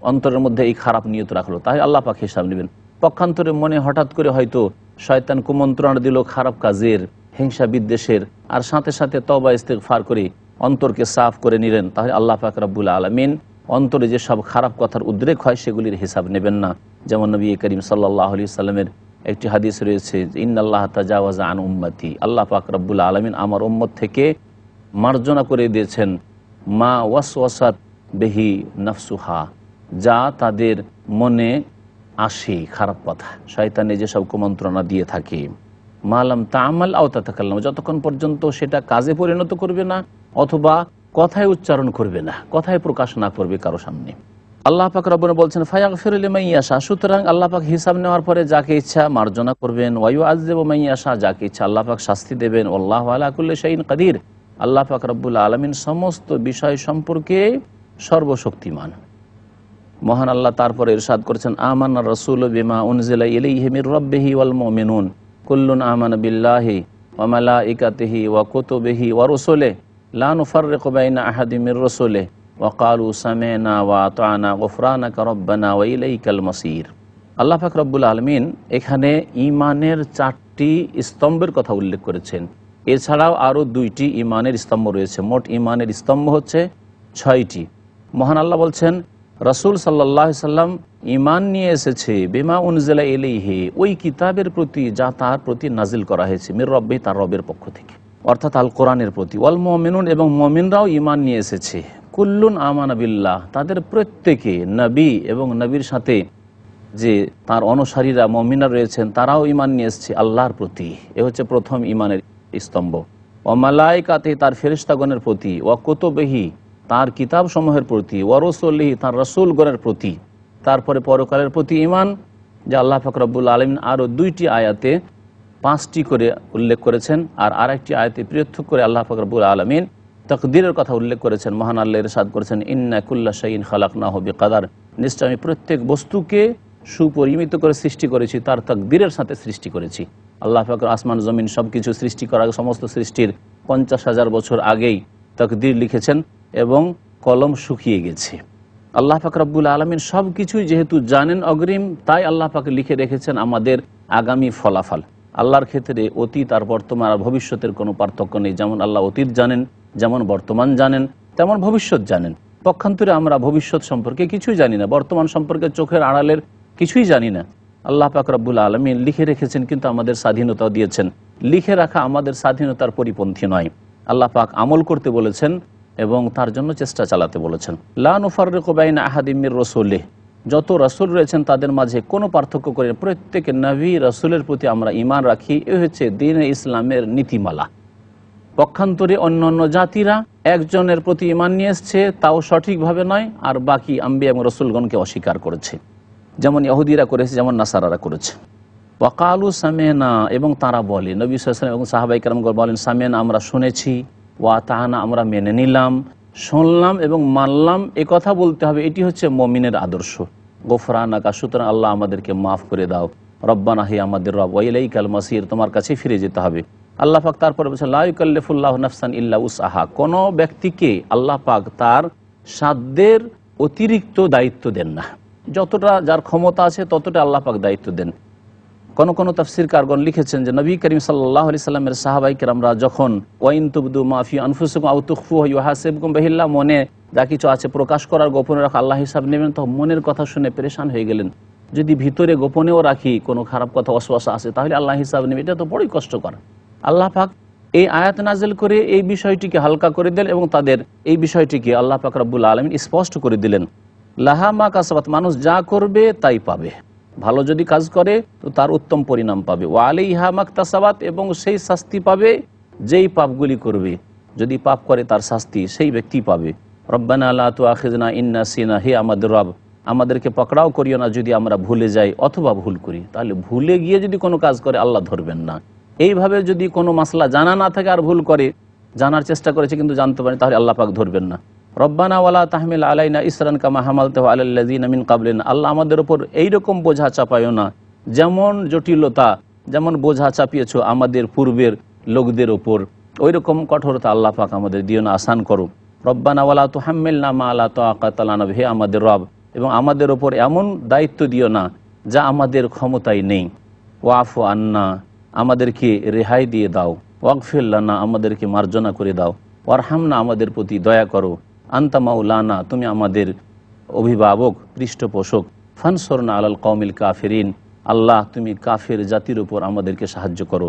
অন্তরের মধ্যে এই খারাপ নিয়ত রাখলো, তাহলে আল্লাহ পাক হিসাব নেবেন। পক্ষান্তরে মনে হঠাৎ করে হয়তো শয়তান কুমন্ত্রণা দিল খারাপ কাজের, হিংসা বিদ্বেষের, আর সাথে সাথে তওবা ইস্তেগফার করে অন্তরকে সাফ করে নিলেন, তাহলে আল্লাহ পাক রব্বুল আলামিন অন্তরে যে সব খারাপ কথার উদ্রেক হয় সেগুলির হিসাব নেবেন না। যেমন নবী করিম সাল্লাল্লাহু আলাইহি সাল্লামের একটি হাদিস রয়েছে, ইন্নাল্লাহ তাজাওয়াজা আন উম্মতি, আল্লাহ পাক রব্বুল আলামিন আমার উম্মত থেকে মার্জনা করে দিয়েছেন মা ওয়াসওয়াসাত বিহি নাফসুহা, যা তাদের মনে আসে খারাপ কথা, শয়তানে যেসব কুমন্ত্রণা দিয়ে থাকে, মালাম তা'মাল আও তাতাকাল্লাম, যতক্ষণ পর্যন্ত সেটা কাজে পরিণত করবে না অথবা কথায় উচ্চারণ করবে না, কথায় প্রকাশ না করবে কারো সামনে। আল্লাহ পাক রব্বুল বলছেন ফায়াগফিরু লিমান ইয়াশা, সুতরাং আল্লাহ পাক হিসাব নেওয়ার পরে যাকে ইচ্ছা মার্জনা করবেন, ওয়া ইউআযযিবু মান ইয়াশা, যাকে ইচ্ছা আল্লাহ পাক শাস্তি দেবেন, আল্লাহু আলা কুল্লি শাইইন কাদির, আল্লাহ পাক রব্বুল আলামিন সমস্ত বিষয় সম্পর্কে সর্বশক্তিমান। মহান আল্লাহ তারপরে ইরশাদ করেছেন আমানার রাসূলু বিমা উনজিলা ইলাইহি মির রাব্বিহি ওয়াল মুমিনুন কুল্লুন আমানা বিল্লাহি ওয়া মালাইকাতিহি ওয়া কুতুবিহি ওয়া রুসুলিহি লা নুফাররিকু বাইনা আহাদিম মির রাসূলিহি ওয়া ক্বালু সামি'না ওয়া আতা'না গুফরানাকা রব্বানা ওয়া ইলাইকাল মাসির। আল্লাহ পাক রব্বুল আলামিন এখানে ঈমানের 4টি স্তম্ভের কথা উল্লেখ করেছেন। এছাড়াও আরও 2টি ঈমানের স্তম্ভ রয়েছে। মোট ঈমানের স্তম্ভ হচ্ছে 6টি। মহান আল্লাহ বলছেন, রাসূল সাল্লাল্লাহু আলাইহি সাল্লাম ঈমান নিয়ে এসেছে বিমা উনজিলা ইলাইহি, ওই কিতাবের প্রতি যা তার প্রতি নাজিল করা হয়েছে, মির রাব্বিহি, তার রবের পক্ষ থেকে, অর্থাৎ আল কোরআনের প্রতি। ওয়াল মুমিনুন, এবং মুমিনরাও ঈমান নিয়ে এসেছে। কুল্লুন আমানা বিল্লাহ, তাদের প্রত্যেকে নবী এবং নবীর সাথে যে তার অনুসারীরা মুমিনরা রয়েছেন তারাও ঈমান নিয়ে এসেছে আল্লাহর প্রতি। এ হচ্ছে প্রথম ঈমানের স্তম্ভ। ওয়া মালাইকাতিহি, তার ফেরেশতাগণের প্রতি। ওয়া কুতুবিহি, তার কিতাবসমূহের প্রতি। ওয়া রুসুলিহি, তার রাসূলগণের প্রতি। তারপরে পরকালের প্রতি ঈমান, যে আল্লাহ পাক রব্বুল আলামিন আরও 2টি আয়াতে 5টি করে উল্লেখ করেছেন, আর আরেকটি আয়াতে পৃথক করে আল্লাহ পাক রব্বুল আলামিন তাকদীরের কথা উল্লেখ করেছেন। মহান আল্লাহ ইরশাদ করেছেন, ইন্না কুল্লা শাইইন খালাকনাহু বিকাদার, নিশ্চয় আমি প্রত্যেক বস্তুকে সুপরিমিত করে সৃষ্টি করেছি, তার তাকদীরের সাথে সৃষ্টি করেছি। আল্লাহ পাক আসমান জমিন সব কিছু সৃষ্টি করার আগে, সমস্ত সৃষ্টির 50,000 বছর আগেই তাকদীর লিখেছেন এবং কলম শুকিয়ে গেছে। আল্লাহ পাক রব্বুল আলামিন সব কিছুই যেহেতু জানেন অগ্রিম, তাই আল্লাহ পাক লিখে রেখেছেন আমাদের আগামী ফলাফল। আল্লাহর ক্ষেত্রে অতীত আর বর্তমান আর ভবিষ্যতের কোনো পার্থক্য নেই। যেমন আল্লাহ অতীত জানেন, যেমন বর্তমান জানেন, তেমন ভবিষ্যৎ জানেন। পক্ষান্তরে আমরা ভবিষ্যৎ সম্পর্কে কিছুই জানি না, বর্তমান সম্পর্কে চোখের আড়ালের কিছুই জানি না। আল্লাহ পাক রব্বুল আলামিন লিখে রেখেছেন, কিন্তু আমাদের স্বাধীনতাও দিয়েছেন। লিখে রাখা আমাদের স্বাধীনতার পরিপন্থী নয়। আল্লাহ পাক আমল করতে বলেছেন এবং তার জন্য চেষ্টা চালাতে বলেছেন। লা নুফাররিকু বাইনা আহাদিম মির রাসূলিহি, যত রাসূল রয়েছেন তাদের মাঝে কোনো পার্থক্য করে না, প্রত্যেক নবী রাসূলের প্রতি আমরা ঈমান রাখি। এ হচ্ছে দ্বীন-এ ইসলামের নীতিমালা। পক্ষান্তরে অন্য অন্য জাতিরা একজনের প্রতি ঈমান নিয়ে এসছে, তাও সঠিকভাবে নয়, আর বাকি আম্বিয়া এবং রাসূলগণকে অস্বীকার করেছে, যেমন ইহুদিরা করেছে, যেমন নাসারারা করেছে। ওয়া ক্বালু সামি'না, এবং তারা বলে, নবী সাল্লাল্লাহু আলাইহি ওয়াসাল্লাম এবং সাহাবায়ে কেরামগণ বলেন, সামি'না, আমরা শুনেছি, ওয়া আতা'না, আমরা মেনে নিলাম। শুনলাম এবং মানলাম, এ কথা বলতে হবে। এটি হচ্ছে মুমিনের আদর্শ। গুফরানাকা, সুতরাং আল্লাহ আমাদেরকে মাফ করে দাও। রব্বানা, হে আমাদের রব। ওয়া ইলাইকাল মাসির, তোমার কাছে ফিরে যেতে হবে। আল্লাহ পাক তারপরে বলছেন, লা ইউকাল্লিফুল্লাহু নাফসান ইল্লা উসআহা, কোনো ব্যক্তিকে আল্লাহ পাক তার সাধ্যের অতিরিক্ত দায়িত্ব দেন না। যতটা যার ক্ষমতা আছে ততটা আল্লাহ পাক দায়িত্ব দেন। কোন তাফসীরকারগণ লিখেছেন যে নবী করিম সাল্লাল্লাহু আলাইহি সাল্লামের সাহাবায়ে কেরামরা যখন ওয়াইন তুবদু মা ফি আনফুসিকুম আও তুখফুহু ইউহাসিবকুম বিহিল্লাহ, মনে যা কিছু আছে প্রকাশ করার, গোপনে রাখা, আল্লাহ হিসাব নেবেন, তো মনের কথা শুনে পেরেশান হয়ে গেলেন। যদি ভিতরে গোপনেও রাখি, কোনো খারাপ কথা ওয়াসওয়াসা আছে, তাহলে আল্লাহ হিসাব নেবে, এটা তো বড়ই কষ্টকর। আল্লাহ পাক এই আয়াত নাযিল করে এই বিষয়টিকে হালকা করে দিলেন এবং তাদের এই বিষয়টিকে আল্লাহ পাক রব্বুল আলামিন স্পষ্ট করে দিলেন। লাহা মা কাসাবাত, মানুষ যা করবে তাই পাবে। ভালো যদি কাজ করে তো তার উত্তম পরিণাম পাবে। ওয়া আলাইহা মাকতাসাবাত, এবং সেই শাস্তি পাবে যেই পাপগুলি করবে। যদি পাপ করে তার শাস্তি সেই ব্যক্তি পাবে। রব্বানা লা তুআখিযনা ইন নাসিনা, হে আমাদের রব, আমাদেরকে পকড়াও করিও না যদি আমরা ভুলে যাই অথবা ভুল করি। তাহলে ভুলে গিয়ে যদি কোনো কাজ করে আল্লাহ ধরবেন না। এইভাবে যদি কোনো মাসলা জানা না থাকে আর ভুল করে, জানার চেষ্টা করেছে কিন্তু জানতে পারে, তাহলে আল্লাহ পাক ধরবেন না। রব্বানা ওয়ালা তাহমিল আলাইনা ইসরান কামা হামালতাহু আলাল্লাযিনা মিন ক্বাবলিনা, আল্লাহ আমাদের উপর এইরকম বোঝা চাপায়ো না, যেমন জটিলতা, যেমন বোঝা চাপিয়েছো আমাদের পূর্বের লোকদের ওপর, ওই রকম কঠোরতা আল্লাহ পাক আমাদের দিও না, আসান করো। রব্বানা ওয়ালা তুহাম্মিলনা মা লা তাকাতা লানা, হে আমাদের রব, এবং আমাদের ওপর এমন দায়িত্ব দিও না যা আমাদের ক্ষমতায় নেই। ওয়াফু আন্না, আমাদেরকে রেহাই দিয়ে দাও। ওয়াগফির লানা, আমাদেরকে মার্জনা করে দাও। ওয়ারহামনা, আমাদের প্রতি দয়া করো। আনতা মাওলানা, তুমি আমাদের অভিভাবক, পৃষ্ঠপোষক। ফানসুরনা আলাল কওমিল কাফিরিন, আল্লাহ তুমি কাফের জাতির উপর আমাদেরকে সাহায্য করো।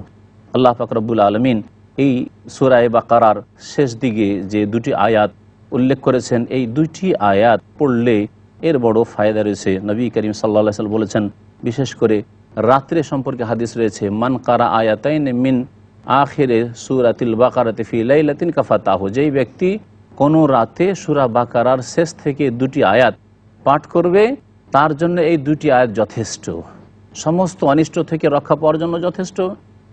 আল্লাহ পাক রব্বুল আলামিন এই সূরা বাকারার শেষ দিকে যে 2টি আয়াত উল্লেখ করেছেন, এই 2টি আয়াত পড়লে এর বড় ফায়দা রয়েছে। নবী করিম সাল্লাল্লাহু আলাইহি ওয়াসাল্লাম বলেছেন, বিশেষ করে রাত্রে সম্পর্কে হাদিস রয়েছে, মান কারা আয়াতাইন মিন আখিরে সূরাতিল বাকারাতি ফি লাইলাতিন কাফাতাহু, যেই ব্যক্তি কোনো রাতে সূরা বাকারার শেষ থেকে 2টি আয়াত পাঠ করবে, তার জন্য এই 2টি আয়াত যথেষ্ট, সমস্ত অনিষ্ট থেকে রক্ষা পাওয়ার জন্য যথেষ্ট।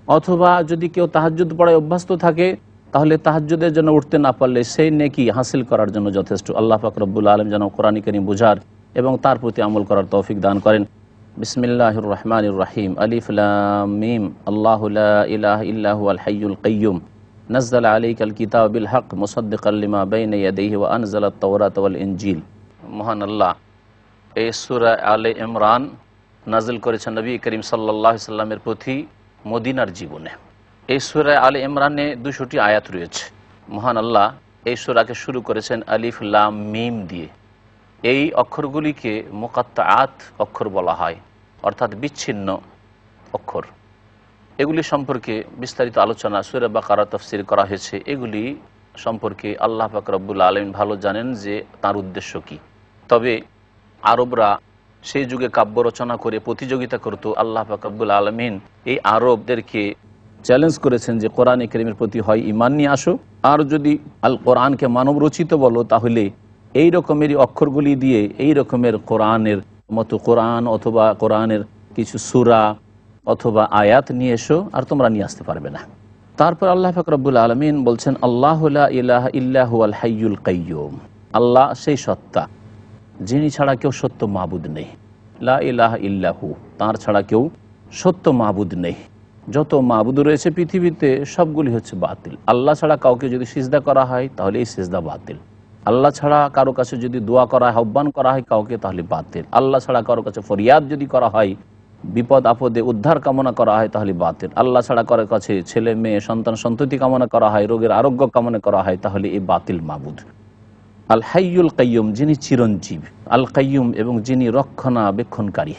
অথবা যদি কেউ তাহাজ্জুদ পড়ায় অভ্যস্ত থাকে, তাহলে তাহাজ্জুদের জন্য উঠতে না পারলে সেই নেকি হাসিল করার জন্য যথেষ্ট। আল্লাহ পাক রব্বুল আলামিন যেন কোরআন কারীম বুঝার এবং তার প্রতি আমল করার তৌফিক দান করেন। বিসমিল্লাহির রহমানির রহিম। আলিফ লাম মিম। আল্লাহু লা ইলাহা ইল্লা হুয়াল হাইয়ুল কাইয়্যুম। নাজ্জালা আলাইকাল কিতাব বিল হক মুসাদ্দিকাল লিমা বাইনা ইয়াদাইহি ওয়া আনজালাত তাওরাত ওয়াল ইনজিল। মহান আল্লাহ এই সূরা আলে ইমরান নাজিল করেছেন নবী করিম সাল্লাল্লাহু আলাইহি সাল্লামের প্রতি মদিনার জীবনে। এই সূরা আলে ইমরানে 200টি আয়াত রয়েছে। মহান আল্লাহ এই সূরাকে শুরু করেছেন আলিফ লাম মিম দিয়ে। এই অক্ষরগুলিকে মুকাত্তাআত অক্ষর বলা হয়, অর্থাৎ বিচ্ছিন্ন অক্ষর। এগুলি সম্পর্কে বিস্তারিত আলোচনা সূরা বাকারা তাফসীর করা হয়েছে। এগুলি সম্পর্কে আল্লাহ পাক রব্বুল আলামিন ভালো জানেন যে তার উদ্দেশ্য কী। তবে আরবরা সেই যুগে কাব্য রচনা করে প্রতিযোগিতা করত। আল্লাহ পাক রব্বুল আলামিন এই আরবদেরকে চ্যালেঞ্জ করেছেন যে কোরআন কারীমের প্রতি হয় ঈমান নিয়ে আসো, আর যদি আল কোরআনকে মানব রচিত বলো তাহলে এই রকমেরই অক্ষরগুলি দিয়ে এই রকমের কোরআনের মতো কোরআন অথবা কোরআনের কিছু সূরা অথবা আয়াত নিয়ে এসো, আর তোমরা নিয়ে আসতে পারবে না। তারপর আল্লাহ পাক রব্বুল আলামিন বলছেন আল্লাহু লা ইলাহা ইল্লা হুয়াল হাইয়ুল কাইয়্যুম। আল্লাহ সেই সত্তা যিনি ছাড়া কেউ সত্য মাবুদ নেই। লা ইলাহা ইল্লাহু, তাঁর ছাড়া কেউ সত্য মাবুদ নেই। যত মাবুদ রয়েছে পৃথিবীতে সবগুলি হচ্ছে বাতিল। আল্লাহ ছাড়া কাউকে যদি সিজদা করা হয় তাহলে এই সিজদা বাতিল। আল্লাহ ছাড়া কারো কাছে যদি দোয়া করা হয়, আহ্বান করা হয় কাউকে, তাহলে বাতিল। আল্লাহ ছাড়া কারো কাছে ফরিয়াদ যদি করা হয়, বিপদ আপদে উদ্ধার কামনা করা হয়, তাহলে বাতিল। আল্লাহ ছাড়া কারো কাছে ছেলে মেয়ে সন্তান সন্ততি কামনা করা হয়, রোগের আরোগ্য কামনা করা হয়, তাহলে এই বাতিল মাবুদ। আল হাইয়ুল কাইয়্যুম, যিনি চিরঞ্জীব, আল কাইয়্যুম এবং যিনি রক্ষণাবেক্ষণকারী।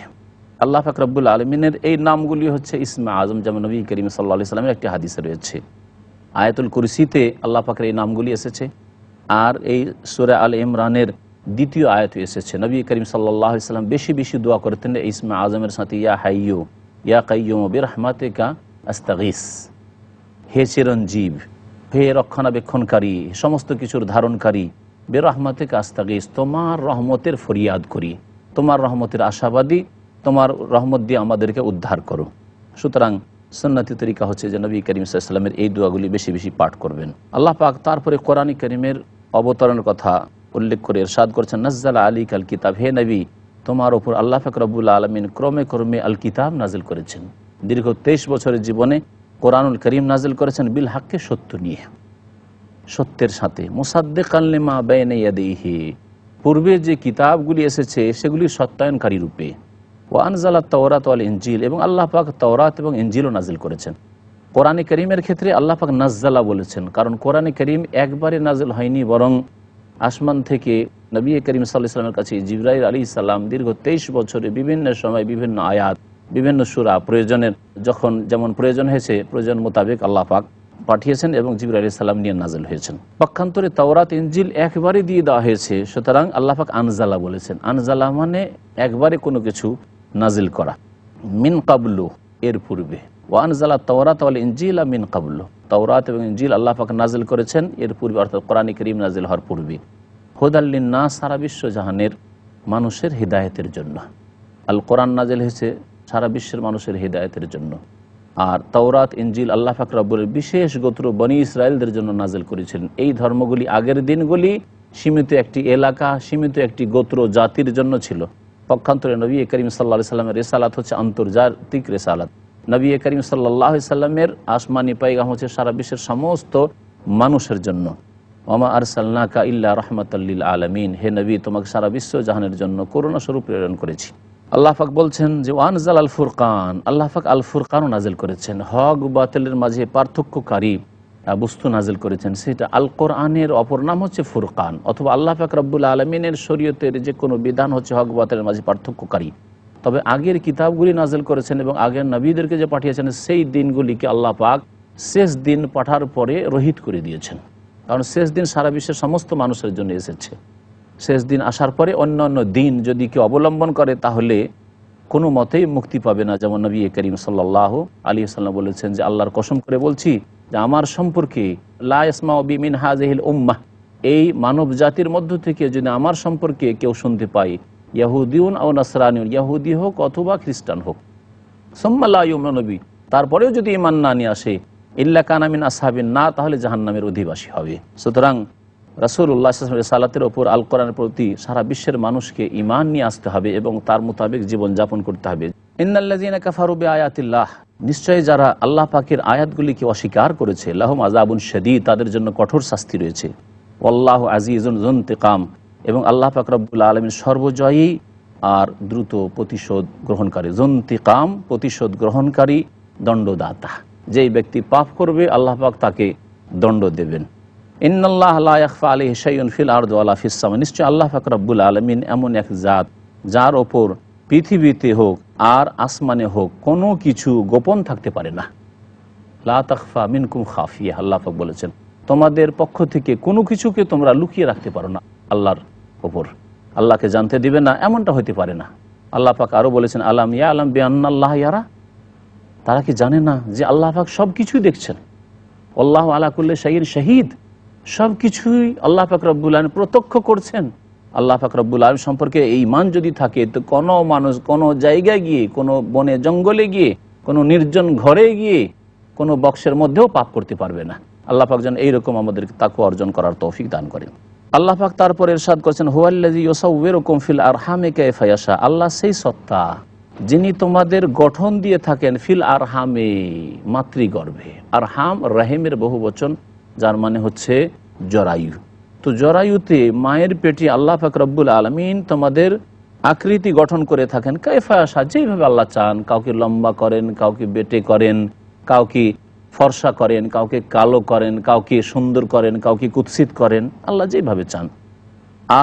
আল্লাহ পাক রব্বুল আলামিনের এই নামগুলি হচ্ছে ইসমে আজম, যেমন নবী করিম সাল্লাল্লাহু আলাইহি সাল্লামের একটি হাদিসে রয়েছে। আয়াতুল কুরসিতে আল্লাহ পাকের এই নামগুলি এসেছে, আর এই সূরা আল ইমরানের দ্বিতীয় আয়াতে এসেছে। নবী করিম সাল্লাল্লাহু আলাইহি সাল্লাম বেশি বেশি দোয়া করতেন ইসমে আজমের সাথে, ইয়া হাইয়্যু ইয়া কাইয়্যুম বিরহমাতিকা আস্তাগীস, হে চিরঞ্জীব, হে রক্ষণাবেক্ষণকারী, সমস্ত কিছুর ধারণকারী, বিরহমাতিকা আস্তাগীস, তোমার রহমতের ফরিয়াদ করি, তোমার রহমতের আশাবাদী, তোমার রহমত দিয়ে আমাদেরকে উদ্ধার করো। সুতরাং সুন্নতি তরিকা হচ্ছে যে নবী করিম সাল্লাল্লাহু আলাইহি সাল্লামের এই দোয়াগুলি বেশি বেশি পাঠ করবেন। আল্লাহ পাক তারপরে কোরআন কারীমের অবতরণের কথা উল্লেখ করে ইরশাদ করেছেন নাজ্জালা আলাইকাল কিতাব, হে নবী তোমার ওপর আল্লাহ পাক রব্বুল আলামিন ক্রমে ক্রমে আল কিতাব নাজিল করেছেন। দীর্ঘ 23 বছরের জীবনে কোরআনুল কারীম নাজিল করেছেন বিল হাক্কে, সত্য নিয়ে, সত্যের সাথে। মুসাদ্দিকাল লিমা বাইনা ইয়াদাইহি, পূর্বে যে কিতাবগুলি এসেছে সেগুলি সত্যায়নকারী রূপে। ওয়া আনজালাত তাওরাত ওয়াল ইনজিল, এবং আল্লাহ পাক তাওরাত এবং ইনজিলও নাজিল করেছেন। কোরআনে কারীমের ক্ষেত্রে আল্লাহ পাক নাজ্জালা বলেছেন, কারণ কোরআনে কারীম একবারে নাজিল হয়নি, বরং আসমান থেকে নবী করিম সাল্লাল্লাহু আলাইহি ওয়াসাল্লামের কাছে জিবরাইল আলাইহিস সালাম দীর্ঘ 23 বছরে বিভিন্ন সময় বিভিন্ন আয়াত, বিভিন্ন সূরা প্রয়োজনের যখন যেমন প্রয়োজন হয়েছে প্রয়োজন মোতাবেক আল্লাহ পাক পাঠিয়েছেন এবং জিবরাইল আলাইহিস সালাম নিয়ে নাজিল হয়েছেন। পক্ষান্তরে তাওরাত ইনজিল একবারে দিয়ে দেওয়া হয়েছে, সুতরাং আল্লাহ পাক আনজালা বলেছেন। আনজালা মানে একবারে কোনো কিছু নাজিল করা। মিন কাবলু, এর পূর্বে। ওয়া আনজালা তাওরাত ওয়াল ইনজিলা মিন কাবলু, তাওরাত এবং ইনজিল আল্লাহ পাক নাজিল করেছেন এর পূর্বে, অর্থাৎ কোরআন কারীম নাজিল হওয়ার পূর্বে। হুদাল লিন্নাস, সারা বিশ্ব জাহানের মানুষের হিদায়াতের জন্য। আল কোরআন নাজিল হয়েছে সারা বিশ্বের মানুষের হিদায়াতের জন্য। আর তাওরাত ইনজিল আল্লাহ পাক রব্বুল বিশেষ গোত্র বনি ইসরায়েলদের জন্য নাজিল করেছিলেন। এই ধর্মগুলি আগের দিনগুলি সীমিত একটি এলাকা, সীমিত একটি গোত্র জাতির জন্য ছিল। পক্ষান্তরে নবী করিম সাল্লাল্লাহু আলাইহি সাল্লামের রিসালাত হচ্ছে আন্তর্জাতিক রিসালাত। নবী করিম সাল্লাল্লাহু আলাইহি সাল্লামের আসমানি পায়গাম হচ্ছে সারা বিশ্বের সমস্ত মানুষের জন্য। ওমা আরসালনাকা ইল্লা রাহমাতাল লিল আলামিন, হে নবী তোমাকে সারা বিশ্ব জাহানের জন্য করুণা স্বরূপ প্রেরণ করেছি। আল্লাহ পাক বলছেন যে ওয়ানজাল আল ফুরকান, আল্লাহ পাক আল ফুরকানও নাজিল করেছেন, হক বাতিলের মাঝে পার্থক্যকারী বস্তু নাজিল করেছেন। সেটা আল কোরআনের অপর নাম হচ্ছে ফুরকান, অথবা আল্লাহ পাক রব্বুল আলামিনের শরীয়তের যে কোনো বিধান হচ্ছে হক বাতিলের মাঝে পার্থক্যকারী। তবে আগের কিতাবগুলি নাজিল করেছেন এবং আগের নবীদেরকে যে পাঠিয়েছেন সেই দিনগুলিকে আল্লাহ পাক শেষ দিন পাঠার পরে রহিত করে দিয়েছেন, কারণ শেষ দিন সারা বিশ্বের সমস্ত মানুষের জন্য এসেছে। শেষ দিন আসার পরে অন্য অন্য দিন যদি কেউ অবলম্বন করে তাহলে কোনো মতেই মুক্তি পাবে না। যেমন নবী করিম সাল্লাল্লাহু আলাইহি ওয়াসাল্লাম বলেছেন যে আল্লাহর কসম করে বলছি যে আমার সম্পর্কে লা ইয়াসমাউ বি মিন হাযিহিল উম্মাহ, এই মানব জাতির মধ্য থেকে যদি আমার সম্পর্কে কেউ শুনতে পায়, ইয়াহুদিউন আও নাসরানিউন, ইয়াহুদি হোক অথবা খ্রিস্টান হোক, সুম্মা লা ইউমিনু বি, তারপরেও যদি ঈমান না নিয়ে আসে, ইল্লা কানা মিন আসহাবিন নার, তাহলে জাহান্নামের অধিবাসী হবে। সুতরাং রাসূলুল্লাহ সাল্লাল্লাহু আলাইহি ওয়াসাল্লামের সালাতের ওপর আল কোরআনের প্রতি সারা বিশ্বের মানুষকে ঈমান নিয়ে আসতে হবে এবং তার মোতাবেক জীবনযাপন করতে হবে। ইন্নাল্লাযীনা কাফারু বিআয়াতিল্লাহ, নিশ্চয়ই যারা আল্লাহ পাকের আয়াতগুলিকে অস্বীকার করেছে লাহুম আযাবুন শাদীদ, তাদের জন্য কঠোর শাস্তি রয়েছে। ওয়াল্লাহু আজিজুন যুন ইন্তিকাম, এবং আল্লাহ পাক রব্বুল আলামিন সর্বজয়ী আর দ্রুত প্রতিশোধ গ্রহণকারী। যুন ইন্তিকাম, প্রতিশোধ গ্রহণকারী, দণ্ডদাতা। যেই ব্যক্তি পাপ করবে আল্লাহ পাক তাকে দণ্ড দেবেন। ইন্নাল্লাহ লা ইয়াখফা আলাইহি শাইউন ফিল আরদি ওয়ালা ফিস সামা, নিশ্চয় আল্লাহ পাক রব্বুল আলামিন এমন এক জাত যার ওপর পৃথিবীতে হোক আর আসমানে হোক কোনো কিছু গোপন থাকতে পারে না। লা তাখফা মিনকুম খাফিয়া, আল্লাহ পাক বলেছেন তোমাদের পক্ষ থেকে কোনো কিছুকে তোমরা লুকিয়ে রাখতে পারো না আল্লাহর ওপর, আল্লাহকে জানতে দিবে না, এমনটা হতে পারে না। আল্লাহ পাক আরও বলেছেন আলাম ইয়ালাম বিআন্নাল্লাহ ইয়ারা, তারা কি জানে না যে আল্লাহ পাক সব কিছুই দেখছেন। আল্লাহু আলা কুল্লি শাইইন শাহীদ, সব কিছুই আল্লাহ পাক রব্বুল আলামিন প্রত্যক্ষ করছেন। আল্লাহ পাক রব্বুল আলামিন সম্পর্কে এই ঈমান যদি থাকে তো কোনো মানুষ কোনো জায়গায় গিয়ে, কোনো বনে জঙ্গলে গিয়ে, কোনো নির্জন ঘরে গিয়ে, কোনো বক্সের মধ্যেও পাপ করতে পারবে না। আল্লাহ পাক যেন এইরকম আমাদেরকে তাকওয়া অর্জন করার তৌফিক দান করেন। আল্লাহ পাক তারপর ইরশাদ করেছেন হুয়াল্লাযী ইউসাউবিরুকুম ফিল আরহামি কাইফা ইয়াশা, আল্লাহ সেই সত্তা যিনি তোমাদের গঠন দিয়ে থাকেন ফিল আরহামে, মাতৃগর্ভে। আরহাম রাহিমের বহুবচন, যার মানে হচ্ছে জরায়ু। তো জরায়ুতে মায়ের পেটে আল্লাহ পাক রব্বুল আলামিন তোমাদের আকৃতি গঠন করে থাকেন কাইফা ইয়াশা, যেইভাবে আল্লাহ চান। কাউকে লম্বা করেন, কাউকে বেটে করেন, কাউকে ফর্সা করেন, কাউকে কালো করেন, কাউকে সুন্দর করেন, কাউকে কুৎসিত করেন, আল্লাহ যেভাবে চান।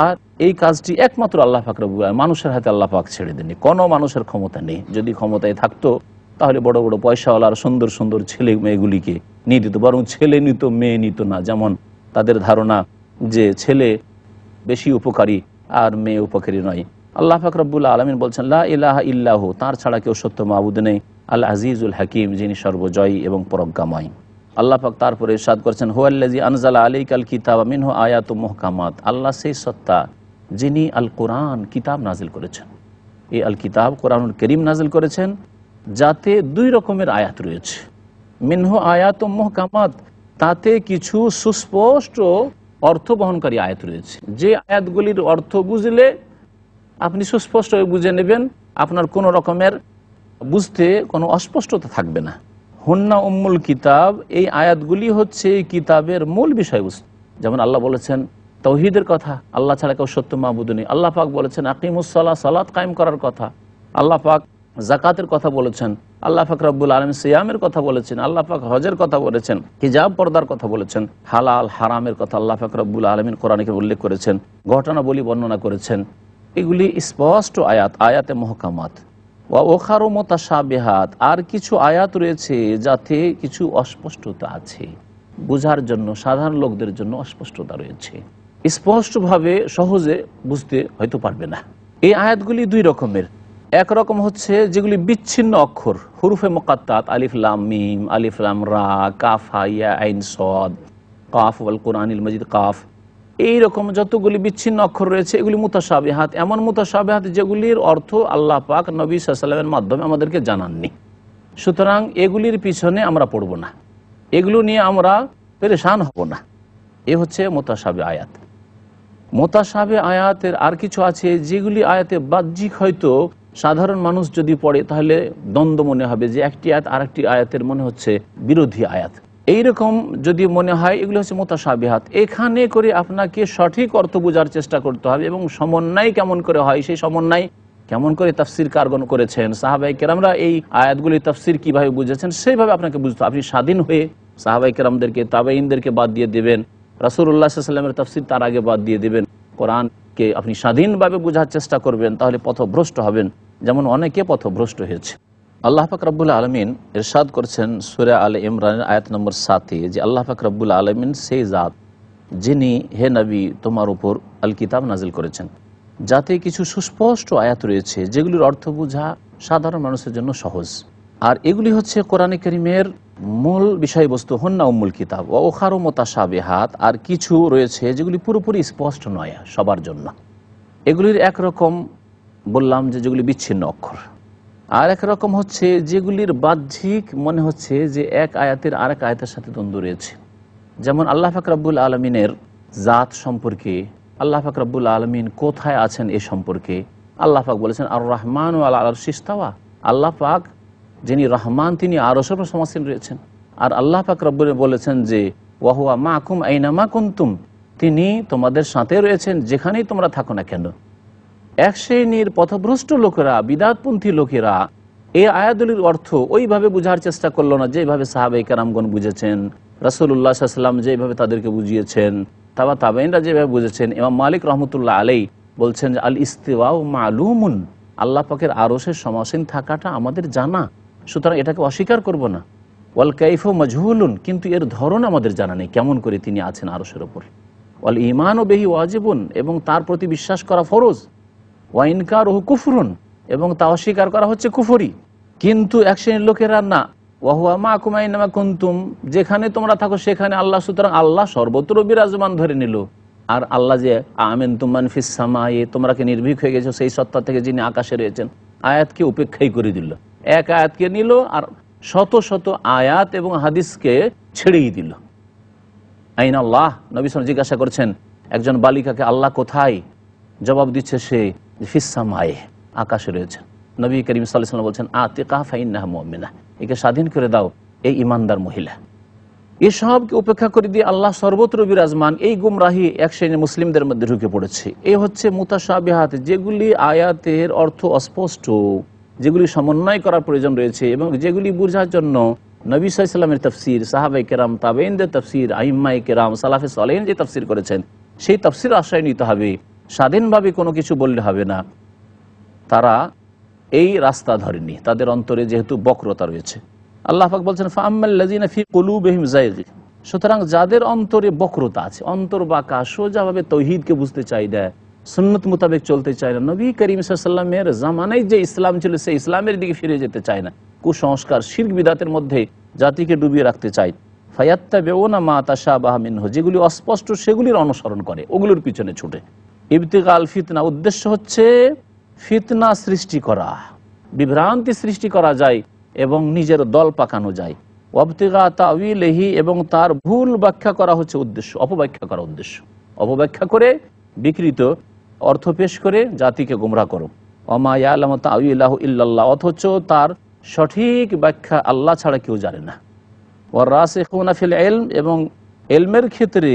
আর এই কাজটি একমাত্র আল্লাহ পাক রব্বুল আলামিন, মানুষের হাতে আল্লাহ পাক ছেড়ে দেননি। কোনো মানুষের ক্ষমতা নেই। যদি ক্ষমতায় থাকতো তাহলে বড় বড় পয়সাওয়ালা আর সুন্দর সুন্দর ছেলে মেয়েগুলিকে নিয়ে দিত, বরং ছেলে নিত মেয়ে নিত না। যেমন তাদের ধারণা যে ছেলে বেশি উপকারী আর মেয়ে উপকারী নয়। আল্লাহ পাক রব্বুল আলামিন বলছেন লা ইলাহা ইল্লাহু, তার ছাড়া কেউ সত্য মাবুদ নেই। আল আজিজুল হাকিম, যিনি সর্বজয়ী এবং প্রজ্ঞাময়। আল্লাহ পাক তারপরে ইরশাদ করেছেন হুয়াল্লাযী আনজালা আলাইকাল কিতাবা মিনহু আয়াতুম মুহকামাত, আল্লাহ সেই সত্তা যিনি আল কোরআন কিতাব নাজিল করেছেন। এই আল কিতাব কোরআনুল কারীম নাজিল করেছেন, যাতে দুই রকমের আয়াত রয়েছে। মিনহু আয়াতুম মুহকামাত, তাতে কিছু সুস্পষ্ট অর্থ বহনকারী আয়াত রয়েছে। যে আয়াতগুলির অর্থ বুঝলে আপনি সুস্পষ্ট বুঝে নেবেন, আপনার কোনো রকমের বুঝতে কোনো অস্পষ্টতা থাকবে না। হুন্না উম্মুল কিতাব, এই আয়াতগুলি হচ্ছে কিতাবের মূল বিষয়বস্তু। যেমন আল্লাহ বলেছেন তাওহীদের কথা, আল্লাহ ছাড়া কেউ সত্য মাবুদ নেই। আল্লাহ পাক বলেছেন আকিমুস-সালাহ, সালাত কায়েম করার কথা। আল্লাহ পাক যাকাতের কথা বলেছেন। আল্লাহ পাক রব্বুল আলামিন সিয়ামের কথা বলেছেন। আল্লাহ পাক হজের কথা বলেছেন, হিজাব পর্দার কথা বলেছেন, হালাল হারামের কথা আল্লাহ পাক রব্বুল আলামিন কোরআনে উল্লেখ করেছেন, ঘটনাবলী বর্ণনা করেছেন। এগুলি স্পষ্ট আয়াত, আয়াতে মুহকামাত। ওয়া ওখারু মুতাশাবিহাত, আর কিছু আয়াত রয়েছে যাতে কিছু অস্পষ্টতা আছে, বোঝার জন্য সাধারণ লোকদের জন্য অস্পষ্টতা রয়েছে, স্পষ্টভাবে সহজে বুঝতে হয়তো পারবে না। এই আয়াতগুলি দুই রকমের। এক রকম হচ্ছে যেগুলি বিচ্ছিন্ন অক্ষর, হুরুফে মুকাত্তাত, আলিফ লাম মিম, আলিফ লাম রা, কাফ হা ইয়া আইন সাদ, কাফ ওয়াল কুরআনিল মাজিদ কাফ, এইরকম যতগুলি বিচ্ছিন্ন অক্ষর রয়েছে এগুলি মুতাশাবিহাত, এমন মুতাশাবিহাত যেগুলির অর্থ আল্লাহ পাক নবী সাল্লাল্লাহু আলাইহি ওয়াসাল্লামের মাধ্যমে আমাদেরকে জানাননি। সুতরাং এগুলির পিছনে আমরা পড়ব না, এগুলো নিয়ে আমরা পেরেশান হব না। এ হচ্ছে মুতাশাবি আয়াত। মুতাশাবি আয়াতের আর কিছু আছে যেগুলি আয়াতে বাহ্যিক হয়তো সাধারণ মানুষ যদি পড়ে তাহলে দ্বন্দ্ব মনে হবে, যে একটি আয়াত আর একটি আয়াতের মনে হচ্ছে বিরোধী আয়াত। এইরকম যদি মনে হয় এগুলো হচ্ছে মুতাশাবিহাত। এখানে করে আপনাকে সঠিক অর্থ বোঝার চেষ্টা করতে হবে এবং সমন্বয় কেমন করে হয়, সেই সমন্বয় কেমন করে তাফসীর কারগণ করেছেন, সাহাবায়ে কেরামরা এই আয়াতগুলি তাফসীর কিভাবে বুঝেছেন সেইভাবে আপনাকে বুঝতে হবে। আপনি স্বাধীন হয়ে সাহাবায়ে কেরামদেরকে, তাবেঈনদেরকে বাদ দিয়ে দেবেন, রাসূলুল্লাহ সাল্লাল্লাহু আলাইহি ওয়াসাল্লামের তাফসীর তার আগে বাদ দিয়ে দেবেন, কোরআনকে আপনি স্বাধীনভাবে বোঝার চেষ্টা করবেন, তাহলে পথভ্রষ্ট হবেন, যেমন অনেকে পথভ্রষ্ট হয়েছে। আল্লাহ পাক রব্বুল আলামিন ইরশাদ করেছেন সূরা আলে ইমরানের আয়াত নম্বর 7-এ যে আল্লাহ পাক রব্বুল আলামিন সেই জাত যিনি হে নবী তোমার উপর আল কিতাব নাজিল করেছেন, যাতে কিছু সুস্পষ্ট আয়াত রয়েছে যেগুলির অর্থ বোঝা সাধারণ মানুষের জন্য সহজ। আর এগুলি হচ্ছে কোরআনে কারীমের মূল বিষয়বস্তু। হুন্না উম্মুল কিতাব ওয়া উখারু মুতাশাবিহাত, আর কিছু রয়েছে যেগুলি পুরোপুরি স্পষ্ট নয় সবার জন্য। এগুলির একরকম বললাম যে যেগুলি বিচ্ছিন্ন অক্ষর, আর এক রকম হচ্ছে যেগুলির বাহ্যিক মনে হচ্ছে যে এক আয়াতের আরেক আয়াতের সাথে দ্বন্দ্ব রয়েছে। যেমন আল্লাহ পাক রব্বুল আলমিনের জাত সম্পর্কে, আল্লাহ পাক রব্বুল আলমিন কোথায় আছেন এ সম্পর্কে আল্লাহ পাক বলেছেন আর রহমান আলা আরশি ইস্তাওয়া, আল্লাহ পাক যিনি রহমান তিনি আরশের উপর সমাসীন রয়েছেন। আর আল্লাহ পাক রব্বুল বলেছেন যে ওয়াহুয়া মাকুম আইনামা কুনতুম, তিনি তোমাদের সাথে রয়েছেন যেখানেই তোমরা থাকো না কেন। এক শ্রেণীর পথভ্রষ্ট লোকেরা, বিদাতপন্থী লোকেরা এই আয়াতুলের অর্থ ওইভাবে বুঝার চেষ্টা করলো না যেভাবে সাহাবায়ে কেরামগণ বুঝেছেন, রাসূলুল্লাহ সাল্লাল্লাহু আলাইহি ওয়াসাল্লাম যেভাবে তাদেরকে বুঝিয়েছেন, তাবেঈনরা যেভাবে বুঝেছেন। ইমাম মালিক রহমতুল্লাহ আলাইহি বলছেন যে আল ইস্তিওয়াউ মালুমুন, আল্লাহ পাকের আরশের সমাসীন থাকাটা আমাদের জানা, সুতরাং এটাকে অস্বীকার করব না। ওয়াল কাইফু মাজহুলুন, কিন্তু এর ধরন আমাদের জানা নেই, কেমন করে তিনি আছেন আরশের উপর। ওয়াল ঈমানু বিহি ওয়াজিবুন, এবং তার প্রতি বিশ্বাস করা ফরজ। ওয়া ইনকারুহু কুফরুন, এবং তা অস্বীকার করা হচ্ছে কুফরি। কিন্তু এক শ্রেণীর লোকেরা না, ওয়াহুয়া মাকুম আইনামা কুনতুম, যেখানে তোমরা থাকো সেখানে আল্লাহ, সুতরাং আল্লাহ সর্বত্র বিরাজমান ধরে নিল। আর আল্লাহ যে আমিনতুম মান ফিস সামায়ে, তোমরা কি নির্ভীক হয়ে গেছো সেই সত্তা থেকে যিনি আকাশে রয়েছেন, আয়াতকে উপেক্ষাই করে দিল। এক আয়াতকে নিল আর শত শত আয়াত এবং হাদিসকে ছেড়েই দিল। আইন আল্লাহ, নবী সাল্লাল্লাহু জিজ্ঞাসা করছেন একজন বালিকাকে, আল্লাহ কোথায়? জবাব দিচ্ছে সে ফিস সামায়ে, আকাশে রয়েছে। নবী করিম সাল্লাল্লাহু আলাইহি ওয়াসাল্লাম বলছেন আতিকা ফাইন্নাহা মুমিনা, একে স্বাধীন করে দাও, এই ইমানদার মহিলা। এসবকে উপেক্ষা করে দিয়ে আল্লাহ সর্বত্র বিরাজমান, এই গুমরাহি এক শ্রেণীর মুসলিমদের মধ্যে ঢুকে পড়েছে। এই হচ্ছে মুতাশাবিহাত, যেগুলি আয়াতের অর্থ অস্পষ্ট, যেগুলি সমন্বয় করার প্রয়োজন রয়েছে এবং যেগুলি বোঝার জন্য নবী সাল্লাল্লাহু আলাইহি ওয়াসাল্লামের তাফসীর, সাহাবায়ে কেরাম, তাবেঈনদের তাফসীর, আইম্মায়ে কেরাম, সালাফে সালেহিন যে তাফসীর করেছেন সেই তাফসীর আশ্রয় নিতে হবে। স্বাধীনভাবে কোনো কিছু বললে হবে না। তারা এই রাস্তা ধরেনি, তাদের অন্তরে যেহেতু বক্রতা রয়েছে। আল্লাহ পাক বলছেন ফাআম্মাল্লাযীনা ফি কুলুবিহিম যায়গ, সুতরাং যাদের অন্তরে বক্রতা আছে, অন্তর বাঁকা, সোজাভাবে তৌহিদকে বুঝতে চাই না, সুন্নত মোতাবেক চলতে চায় না, নবী করিম সাল্লাল্লাহু আলাইহি ওয়াসাল্লামের জামানায় যে ইসলাম ছিল সেই ইসলামের দিকে ফিরে যেতে চায় না, কুসংস্কার শিরক বিদআতের মধ্যে জাতিকে ডুবিয়ে রাখতে চায়, ফায়াত্তাবিউনা মা তাশাবাহা মিনহু, যেগুলি অস্পষ্ট সেগুলির অনুসরণ করে, ওগুলোর পিছনে ছুটে। ইবতিগাল ফিতনা, উদ্দেশ্য হচ্ছে ফিতনা সৃষ্টি করা, বিভ্রান্তি সৃষ্টি করা যায় এবং নিজের দল পাকানো যায়। ওয়াবতিগা তাউইলিহি, এবং তার ভুল ব্যাখ্যা করা হচ্ছে উদ্দেশ্য, অপব্যাখ্যা করা উদ্দেশ্য, অপব্যাখ্যা করে বিকৃত অর্থ পেশ করে জাতিকে গোমরাহ করো। ওমা ইয়ালামু তাউইলাহু ইল্লাল্লাহ, অথচ তার সঠিক ব্যাখ্যা আল্লাহ ছাড়া কেউ জানে না। ওয়ারাসিখুনা ফিল ইলম, এবং ইলমের ক্ষেত্রে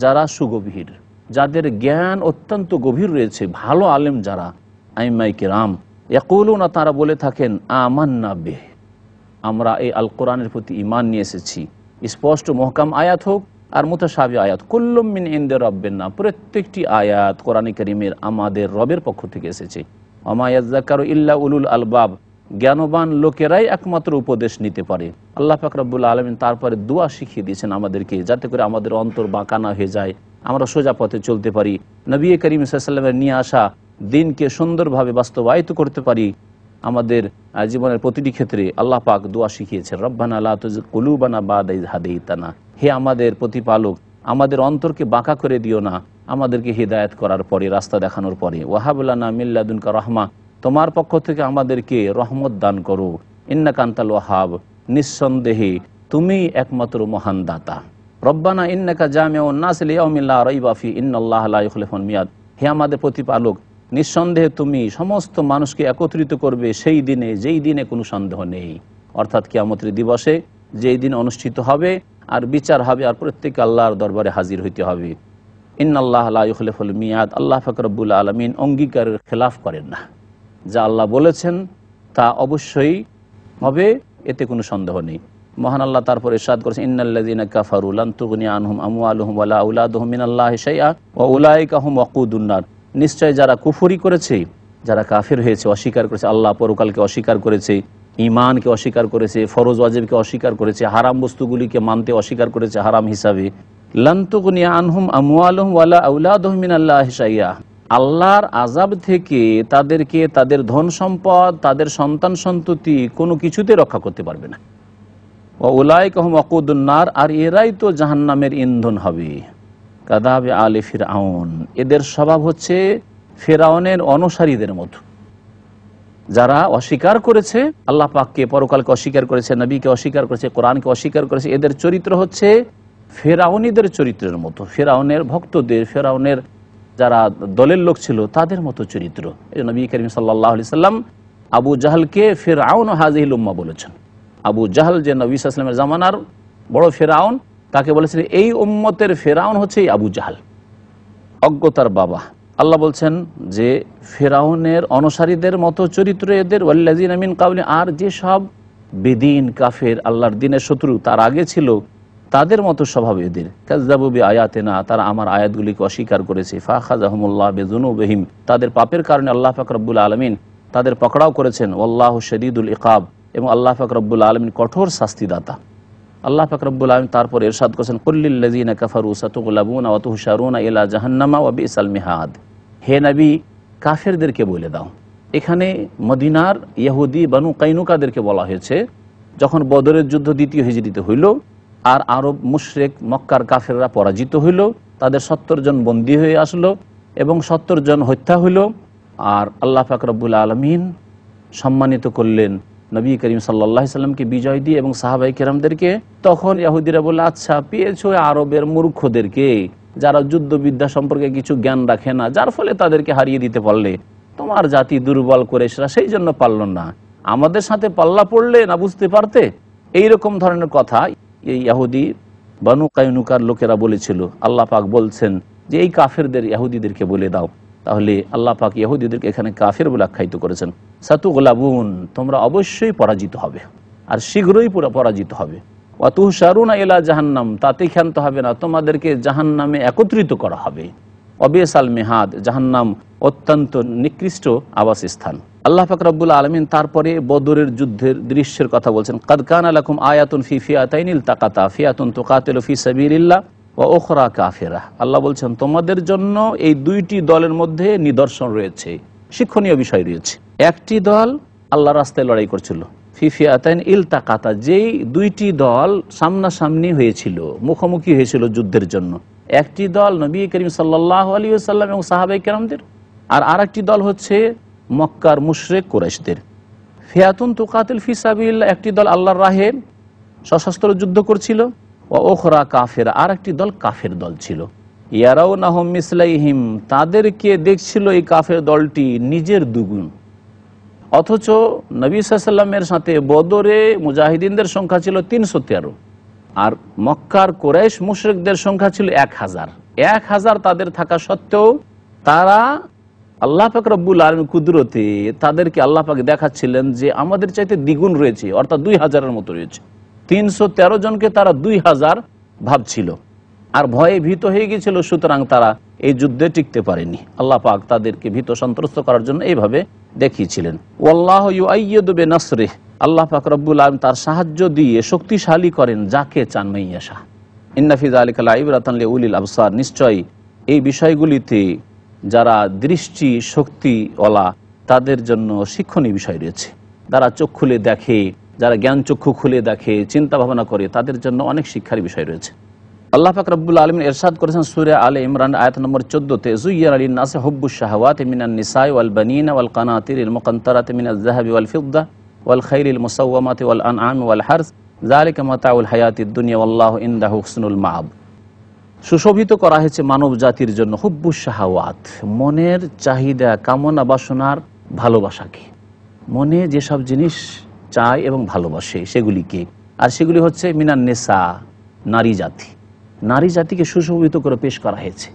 যারা সুগভীর, যাদের জ্ঞান অত্যন্ত গভীর রয়েছে, ভালো আলেম যারা, আইম্মায়ে কেরাম, ইয়াকুলুনা, তারা বলে থাকেন আমান্না বিহি, আমরা এই আল কোরআনের প্রতি ঈমান নিয়ে এসেছি। স্পষ্ট মহকাম আয়াত হোক আর মুতাশাবি আয়াত, কুল্লুম মিন ইনদি রাব্বিনা, প্রত্যেকটি আয়াত কোরআনে কারীমের আমাদের রবের পক্ষ থেকে এসেছে। ওমা ইয়াযাক্কারু ইল্লা উলুল আলবাব, জ্ঞানবান লোকেরাই একমাত্র উপদেশ নিতে পারে। আল্লাহ পাক রব্বুল আলামিন তারপরে দোয়া শিখিয়ে দিয়েছেন আমাদেরকে, যাতে করে আমাদের অন্তর বাঁকা না হয়ে যায়, আমরা সোজা পথে চলতে পারি, নবী করিম সাল্লাল্লাহু আলাইহি ওয়াসাল্লামের নিয়ে আসা দিনকে সুন্দরভাবে বাস্তবায়িত করতে পারি। আমাদের জীবনের প্রতিটি ক্ষেত্রে আল্লাহ পাক দোয়া শিখিয়েছেন, রব্বানা লা তুযিগ কুলুবানা বা'দা ইয হাদাইতানা, হে আমাদের প্রতিপালক, আমাদের অন্তরকে বাঁকা করে দিও না, আমাদেরকে হিদায়াত করার পরে, রাস্তা দেখানোর পরে। ওয়াহাব লানা মিন লাদুনকা রাহমা, তোমার পক্ষ থেকে আমাদেরকে রহমত দান করো। ইন্নাকা আনতাল ওয়াহাব, নিঃসন্দেহে তুমি একমাত্র মহান দাতা। রব্বানা ইন্নাকা জামিউন নাস লিয়াউমিন লা রাইবা ফি ইন্নাল্লাহা লা ইখলিফুল মিয়াদ, হে আমাদের প্রতিপালক, নিঃসন্দেহে তুমি সমস্ত মানুষকে একত্রিত করবে সেই দিনে, যেই দিনে কোনো সন্দেহ নেই, অর্থাৎ কিয়ামতের দিবসে, যেই দিন অনুষ্ঠিত হবে আর বিচার হবে আর প্রত্যেকে আল্লাহর দরবারে হাজির হইতে হবে। ইন্নাল্লাহা লা ইখলিফুল মিয়াদ, আল্লাহ পাক রব্বুল আলামিন অঙ্গীকারের খেলাফ করেন না, যা আল্লাহ বলেছেন তা অবশ্যই হবে, এতে কোনো সন্দেহ নেই। মহান আল্লাহ তারপর ইরশাদ করেছেন ইন্নাল্লাযীনা কাফারু লান তুগনি আনহুম আমওয়ালুহুম ওয়ালা আওলাদুহুম মিনাল্লাহি শাইআ ওয়া উলাইকা হুম ওয়াকুদুন নার, নিশ্চয় যারা কুফরি করেছে, যারা কাফির হয়েছে, অস্বীকার করেছে, আল্লাহ পরকালকে অস্বীকার করেছে, ঈমানকে অস্বীকার করেছে, ফরজ ওয়াজিবকে অস্বীকার করেছে, হারাম বস্তুগুলিকে মানতে অস্বীকার করেছে হারাম হিসাবে, লান তুগনি আনহুম আমওয়ালুহুম ওয়ালা আওলাদুহুম মিনাল্লাহি শাইআ, আল্লাহর আযাব থেকে তাদেরকে তাদের ধন সম্পদ, তাদের সন্তান সন্ততি কোনো কিছুতে রক্ষা করতে পারবে না। ওয়া উলাইকা হুম ওয়াকুদুন নার, আর এরাই তো জাহান্নামের ইন্ধন হবে। কাদাবে আলে ফিরআউন, এদের স্বভাব হচ্ছে ফিরআউনের অনুসারীদের মতো, যারা অস্বীকার করেছে আল্লাহ পাককে, পরকালকে অস্বীকার করেছে, নবীকে অস্বীকার করেছে, কোরআনকে অস্বীকার করেছে, এদের চরিত্র হচ্ছে ফিরআউনীদের চরিত্রের মতো, ফিরআউনের ভক্তদের, ফিরআউনের যারা দলের লোক ছিল তাদের মতো চরিত্র। এই নবী করিম সাল্লাল্লাহু আলাইহি সাল্লাম আবু জাহলকে ফিরআউন হাযিহিল উম্মাহ বলেছেন। আবু জাহল যে নবী সাল্লাল্লাহু আলাইহি ওয়াসাল্লামের জামানার বড় ফিরআউন, তাকে বলেছিলেন এই উম্মতের ফিরআউন হচ্ছে এই আবু জাহল, অজ্ঞতার বাবা। আল্লাহ বলছেন যে ফিরআউনের অনুসারীদের মতো চরিত্র এদের, ওয়াল্লাযিনা মিন ক্বাবলি, আর যে সব বেদিন কাফের আল্লাহর দ্বীনের শত্রু তার আগে ছিল তাদের মতো স্বভাব এদের। কাযযাবু বিআয়াতিনা, তারা আমার আয়াতগুলিকে অস্বীকার করেছে। ফাখাযাহুমুল্লাহু বিযুনুবিহিম, তাদের পাপের কারণে আল্লাহ পাক রব্বুল আলামিন তাদের পকড়াও করেছেন। ওয়াল্লাহু শাদীদুল ইকাব, এবং আল্লাহ পাক রব্বুল আলামিন কঠোর শাস্তিদাতা। আল্লাহ পাক রব্বুল আলামিন তারপর ইরশাদ করেছেন, কুল্লিল লাযিনা কাফারু সাতুগলাবুনা ওয়া তুহশারুনা ইলা জাহান্নামা ওয়া বিসাল মিহাদ। হে নবী, কাফেরদেরকে বলে দাও। এখানে মদিনার ইহুদি বানু কাইনুকাদেরকে বলা হয়েছে। যখন বদরের যুদ্ধ দ্বিতীয় হিজরিতে হইল আর আরব মুশরিক মক্কার কাফেররা পরাজিত হইল, তাদের 70 জন বন্দী হয়ে আসলো এবং 70 জন হত্যা হইল, আর আল্লাহ পাক রব্বুল আলামিন সম্মানিত করলেন নবী করিম সাল্লাল্লাহু আলাইহি সাল্লামকে বিজয় দিয়ে এবং সাহাবায়ে কেরামদেরকে। তখন ইহুদিরা বলল, আচ্ছা পেয়েছো আরবের মূর্খদেরকে, যারা যুদ্ধবিদ্যা সম্পর্কে কিছু জ্ঞান রাখে না, যার ফলে তাদেরকে হারিয়ে দিতে পারলে। তোমার জাতি দুর্বল কুরাইশরা সেই জন্য পারল না, আমাদের সাথে পাল্লা পড়লে না বুঝতে পারতে। এইরকম ধরনের কথা এই ইহুদি বানু কাইনুকার লোকেরা বলেছিল। আল্লাহ পাক বলছেন যে এই কাফেরদের ইহুদিদেরকে বলে দাও। তাহলে আল্লাহ পাক ইহুদিদেরকে এখানে কাফের বলে আখ্যায়িত করেছেন। সাতুগলাবুন, তোমরা অবশ্যই পরাজিত হবে, আর শীঘ্রই পুরো পরাজিত হবে। ওয়া তুহশারুনা ইলা জাহান্নাম, তাতে ক্ষান্ত হবে না, তোমাদেরকে জাহান্নামে একত্রিত করা হবে। ওয়াবিসাল মিহাদ, জাহান্নাম অত্যন্ত নিকৃষ্ট আবাসস্থান। আল্লাহ পাক রব্বুল আলামিন তারপরে বদরের যুদ্ধের দৃশ্যের কথা বলছেন। কাদ কানা লাকুম আয়াতুন ফি ফিআতাইনিল তাকাতা ফিআতুন তুকাতিলু ফি সাবিলিল্লাহ ওয়া উখরা কাফিরা। আল্লাহ বলছেন তোমাদের জন্য এই দুইটি দলের মধ্যে নিদর্শন রয়েছে, শিক্ষণীয় বিষয় রয়েছে। একটি দল আল্লাহর রাস্তায় লড়াই করছিল, ফি ফিআতাইন ইলতাকাতা, যেই দুইটি দল সামনাসামনি হয়েছিল, মুখোমুখি হয়েছিল যুদ্ধের জন্য। একটি দল নবী করিম সাল্লাল্লাহু আলাইহি ওয়াসাল্লাম এবং সাহাবায়ে কেরামদের, আর আরেকটি দল হচ্ছে মক্কার মুশরিক কুরাইশদের। ফিআতুন তুকাতিল ফি সাবিলিল্লাহ, একটি দল আল্লাহর রাহে সশস্ত্র যুদ্ধ করছিল। ওয়া উখরা কাফিরা, আরেকটি দল কাফের দল ছিল। ইয়ারাউনাহুম মিসলাইহিম, তাদেরকে দেখছিল এই কাফের দলটি নিজের দুগুণ। অথচ নবী সাল্লাল্লাহু আলাইহি ওয়াসাল্লামের সাথে বদরে মুজাহিদিনদের সংখ্যা ছিল 313, আর মক্কার কুরাইশ মুশরিকদের সংখ্যা ছিল 1000। 1000 তাদের থাকা সত্ত্বেও তারা আল্লাহ পাক রব্বুল আলামিন কুদরতে তাদেরকে আল্লাহ পাক দেখাচ্ছিলেন যে আমাদের চাইতে দ্বিগুণ রয়েছে, অর্থাৎ 2000-এর মতো রয়েছে। 313 জনকে তারা 2000 ভাবছিল, আর ভয়ে ভীত হয়ে গিয়েছিল, সুতরাং তারা এই যুদ্ধে টিকতে পারেনি। আল্লাহ পাক তাদেরকে ভীত সন্ত্রস্ত করার জন্য এইভাবে দেখিয়েছিলেন। ওয়াল্লাহু ইউআইয়িদু বিনাসরিহি, আল্লাহ পাক রব্বুল আলামিন তার সাহায্য দিয়ে শক্তিশালী করেন যাকে চান মাইয়াশা। ইন্না ফি যালিকা লাইবরাতান লিউলিল আবসার, নিশ্চয়ই এই বিষয়গুলিতে যারা দৃষ্টি শক্তিওয়ালা তাদের জন্য শিক্ষণীয় বিষয় রয়েছে। যারা চোখ খুলে দেখে, যারা জ্ঞান চক্ষু খুলে দেখে, চিন্তা ভাবনা করে, তাদের জন্য অনেক শিক্ষার বিষয় রয়েছে। আল্লাহ পাক রব্বুল আলামিন ইরশাদ করেছেন সূরা আলে ইমরান আয়াত নম্বর 14-তে, যুয়্যিনা লিন-নাসি হুব্বুশ শাহাওয়াতি মিনান নিসাই ওয়াল বানিনা ওয়াল কানাতিরিল মুকান্তারাতি মিনাজ যাহাবি ওয়াল ফিদ্দা ওয়াল খাইলিল মুসাওওয়ামাতি ওয়াল আনআমি ওয়াল হারস যালিকা মাতাউল হায়াতিদ দুনিয়া ওয়াল্লাহু ইনদাহু হুসনুল মাআব। সুশোভিত করা হয়েছে মানব জাতির জন্য হুব্বুশ শাহাওয়াত, মনের চাহিদা, কামনা বাসনার ভালোবাসাকে। মনে যেসব জিনিস চায় এবং ভালোবাসে সেগুলিকে, আর সেগুলি হচ্ছে মিনান নিসা, নারী জাতি। নারী জাতিকে সুশোভিত করে পেশ করা হয়েছে।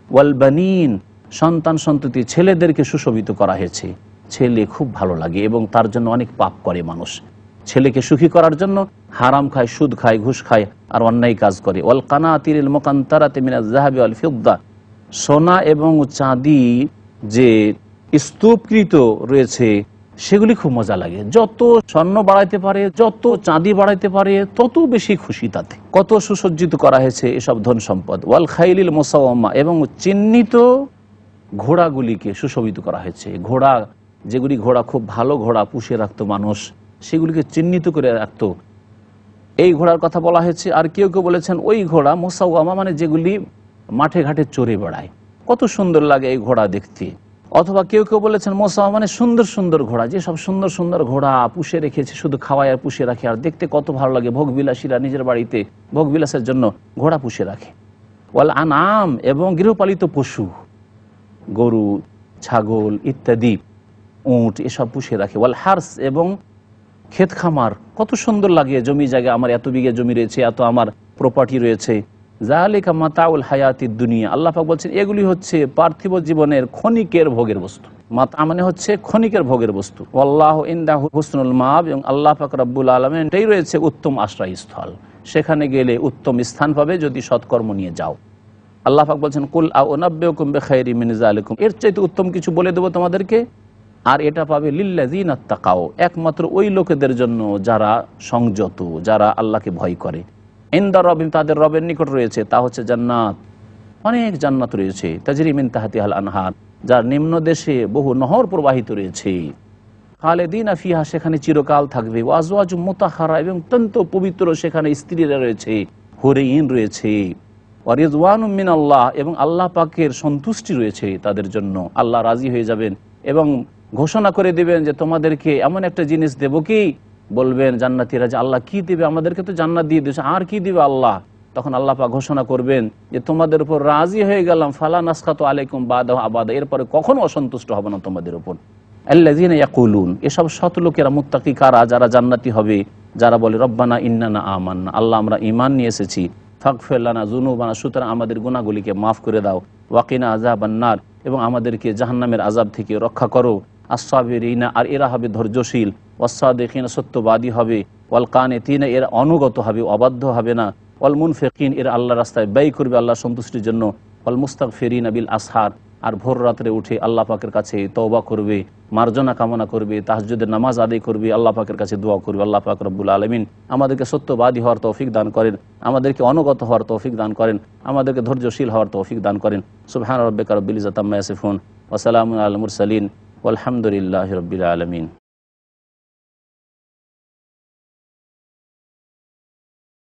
ওয়াল বানিন, সন্তান সন্ততি, ছেলেদেরকে সুশোভিত করা হয়েছে। ছেলে খুব ভালো লাগে এবং তার জন্য অনেক পাপ করে মানুষ। ছেলেকে সুখী করার জন্য হারাম খায়, সুদ খায়, ঘুষ খায়, আর অন্যায় কাজ করে। ওয়াল কানাতিরিল মুকান্তারাতি মিনাজ যাহাবি ওয়াল ফিদ্দা, সোনা এবং চাঁদি যে স্তূপকৃত রয়েছে সেগুলি খুব মজা লাগে। যত স্বর্ণ বাড়াইতে পারে, যত চাঁদি বাড়াইতে পারে, তত বেশি খুশি তাতে। কত সুসজ্জিত করা হয়েছে এসব ধন সম্পদ। ওয়াল খাইলিল মুসাওয়ামা, এবং চিহ্নিত ঘোড়াগুলিকে সুশোভিত করা হয়েছে। ঘোড়া, যেগুলি ঘোড়া খুব ভালো ঘোড়া পুষে রাখতো মানুষ, সেগুলিকে চিহ্নিত করে রাখতো, এই ঘোড়ার কথা বলা হয়েছে। আর কেউ কেউ বলেছেন ওই ঘোড়া মুসাওয়ামা মানে যেগুলি মাঠে ঘাটে চড়ে বেড়ায়, কত সুন্দর লাগে এই ঘোড়া দেখতে। অথবা কেউ কেউ বলেছেন মোসাওয়া মানে সুন্দর সুন্দর ঘোড়া, যেসব সুন্দর সুন্দর ঘোড়া পুষে রেখেছে, শুধু খাওয়ায় আর পুষে রাখে, আর দেখতে কত ভালো লাগে। ভোগবিলাসীরা নিজের বাড়িতে ভোগবিলাসের জন্য ঘোড়া পুষে রাখে। ওয়াল আনআম, এবং গৃহপালিত পশু, গরু, ছাগল ইত্যাদি, উট এসব পুষিয়ে রাখে। ওয়াল হার্স, এবং ক্ষেত খামার, কত সুন্দর লাগে, জমি জায়গা আমার এত বিঘে জমি রয়েছে, এত আমার প্রপার্টি রয়েছে। যালিকা মাতাউল হায়াতিদ দুনিয়া, আল্লাহ পাক বলছেন এগুলি হচ্ছে পার্থিব জীবনের ক্ষণিকের ভোগের বস্তু। মাতা মানে হচ্ছে ক্ষণিকের ভোগের বস্তু। আল্লাহু ইনদাহু হুসনুল মাআব, এবং আল্লাহ পাক রব্বুল আলামিন এটাই রয়েছে উত্তম আশ্রয়স্থল, সেখানে গেলে উত্তম স্থান পাবে যদি সৎকর্ম নিয়ে যাও। আল্লাহ পাক বলছেন কুল আউনাব্বিউকুম বিখাইরিম মিন যালিকুম, এর চাইতে উত্তম কিছু বলে দেবো তোমাদেরকে, আর এটা পাবে লিল্লাযিনা তাকাও, একমাত্র ওই লোকেদের জন্য যারা সংযত, যারা আল্লাহকে ভয় করে। ইনদা রাব্বিহিম, তাদের রবের নিকট রয়েছে, তা হচ্ছে জান্নাত, অনেক জান্নাত রয়েছে, তাজরি মিন তাহতিহাল আনহার, যার নিম্ন দেশে বহু নহর প্রবাহিত রয়েছে। খালিদিনা ফিহা, সেখানে চিরকাল থাকবে। ওয়া আজওয়াজুম মুতাহহারা, এবং অত্যন্ত পবিত্র সেখানে স্ত্রীরা রয়েছে, হুরঈন রয়েছে। ওয়া রিজওয়ানুম মিনাল্লাহ, এবং আল্লাহ পাকের সন্তুষ্টি রয়েছে তাদের জন্য, আল্লাহ রাজি হয়ে যাবেন এবং ঘোষণা করে দিবেন যে তোমাদেরকে এমন একটা জিনিস দেব, কি বলবেন জান্নাতীরা যে আল্লাহ কি দিবে, আমাদেরকে তো জান্নাত দিয়ে দিয়েছে, আর কি দিবে আল্লাহ? তখন আল্লাহ পাক ঘোষণা করবেন যে তোমাদের উপর রাজি হয়ে গেলাম, ফালা নাসখাতু আলাইকুম বাদাহু আবাদা, এরপরে কখনো অসন্তুষ্ট হবে না তোমাদের উপর। আল্লাযীনা ইয়াকুলুন, এসব সৎ লোকেরা, মুত্তাকি কারা, যারা জান্নাতি হবে, যারা বলে রব্বানা ইন্নানা আমান্না, আল্লাহ আমরা ঈমান নিয়ে এসেছি, ফাগফির লানা যুনুবানা, সুতরাং আমাদের গুনাহগুলিকে মাফ করে দাও, ওয়াকিনা আযাবান নার, এবং আমাদেরকে জাহান্নামের আযাব থেকে রক্ষা করো। আস-সাবিরিনা, আর এরা হবে ধৈর্যশীল, ওয়াস-সাদিকিনা, সত্যবাদী হবে, ওয়াল কানিতিনা, এরা অনুগত হবে, অবাধ্য হবে না, ওয়াল মুনফিকিন, এরা আল্লাহর রাস্তায় ব্যয় করবে আল্লাহর সন্তুষ্টির জন্য, ওয়াল মুস্তাগফিরিনা বিল আসহার, আর ভোর রাত্রে উঠে আল্লাহ পাকের কাছে তওবা করবে, মার্জনা কামনা করবে, তাহাজ্জুদের নামাজ আদায় করবে, আল্লাহ পাকের কাছে দোয়া করবে। আল্লাহ পাক রব্বুল আলামিন আমাদেরকে সত্যবাদী হওয়ার তৌফিক দান করেন, আমাদেরকে অনুগত হওয়ার তৌফিক দান করেন, আমাদেরকে ধৈর্যশীল হওয়ার তৌফিক দান করেন। সুবহান রাব্বিকা রাব্বিল ইজ্জাতি আম্মা ইয়াসিফুন, ওয়া সালামুন আলাল মুরসালিন, ওয়ালহামদুলিল্লাহি রাব্বিল আলামিন।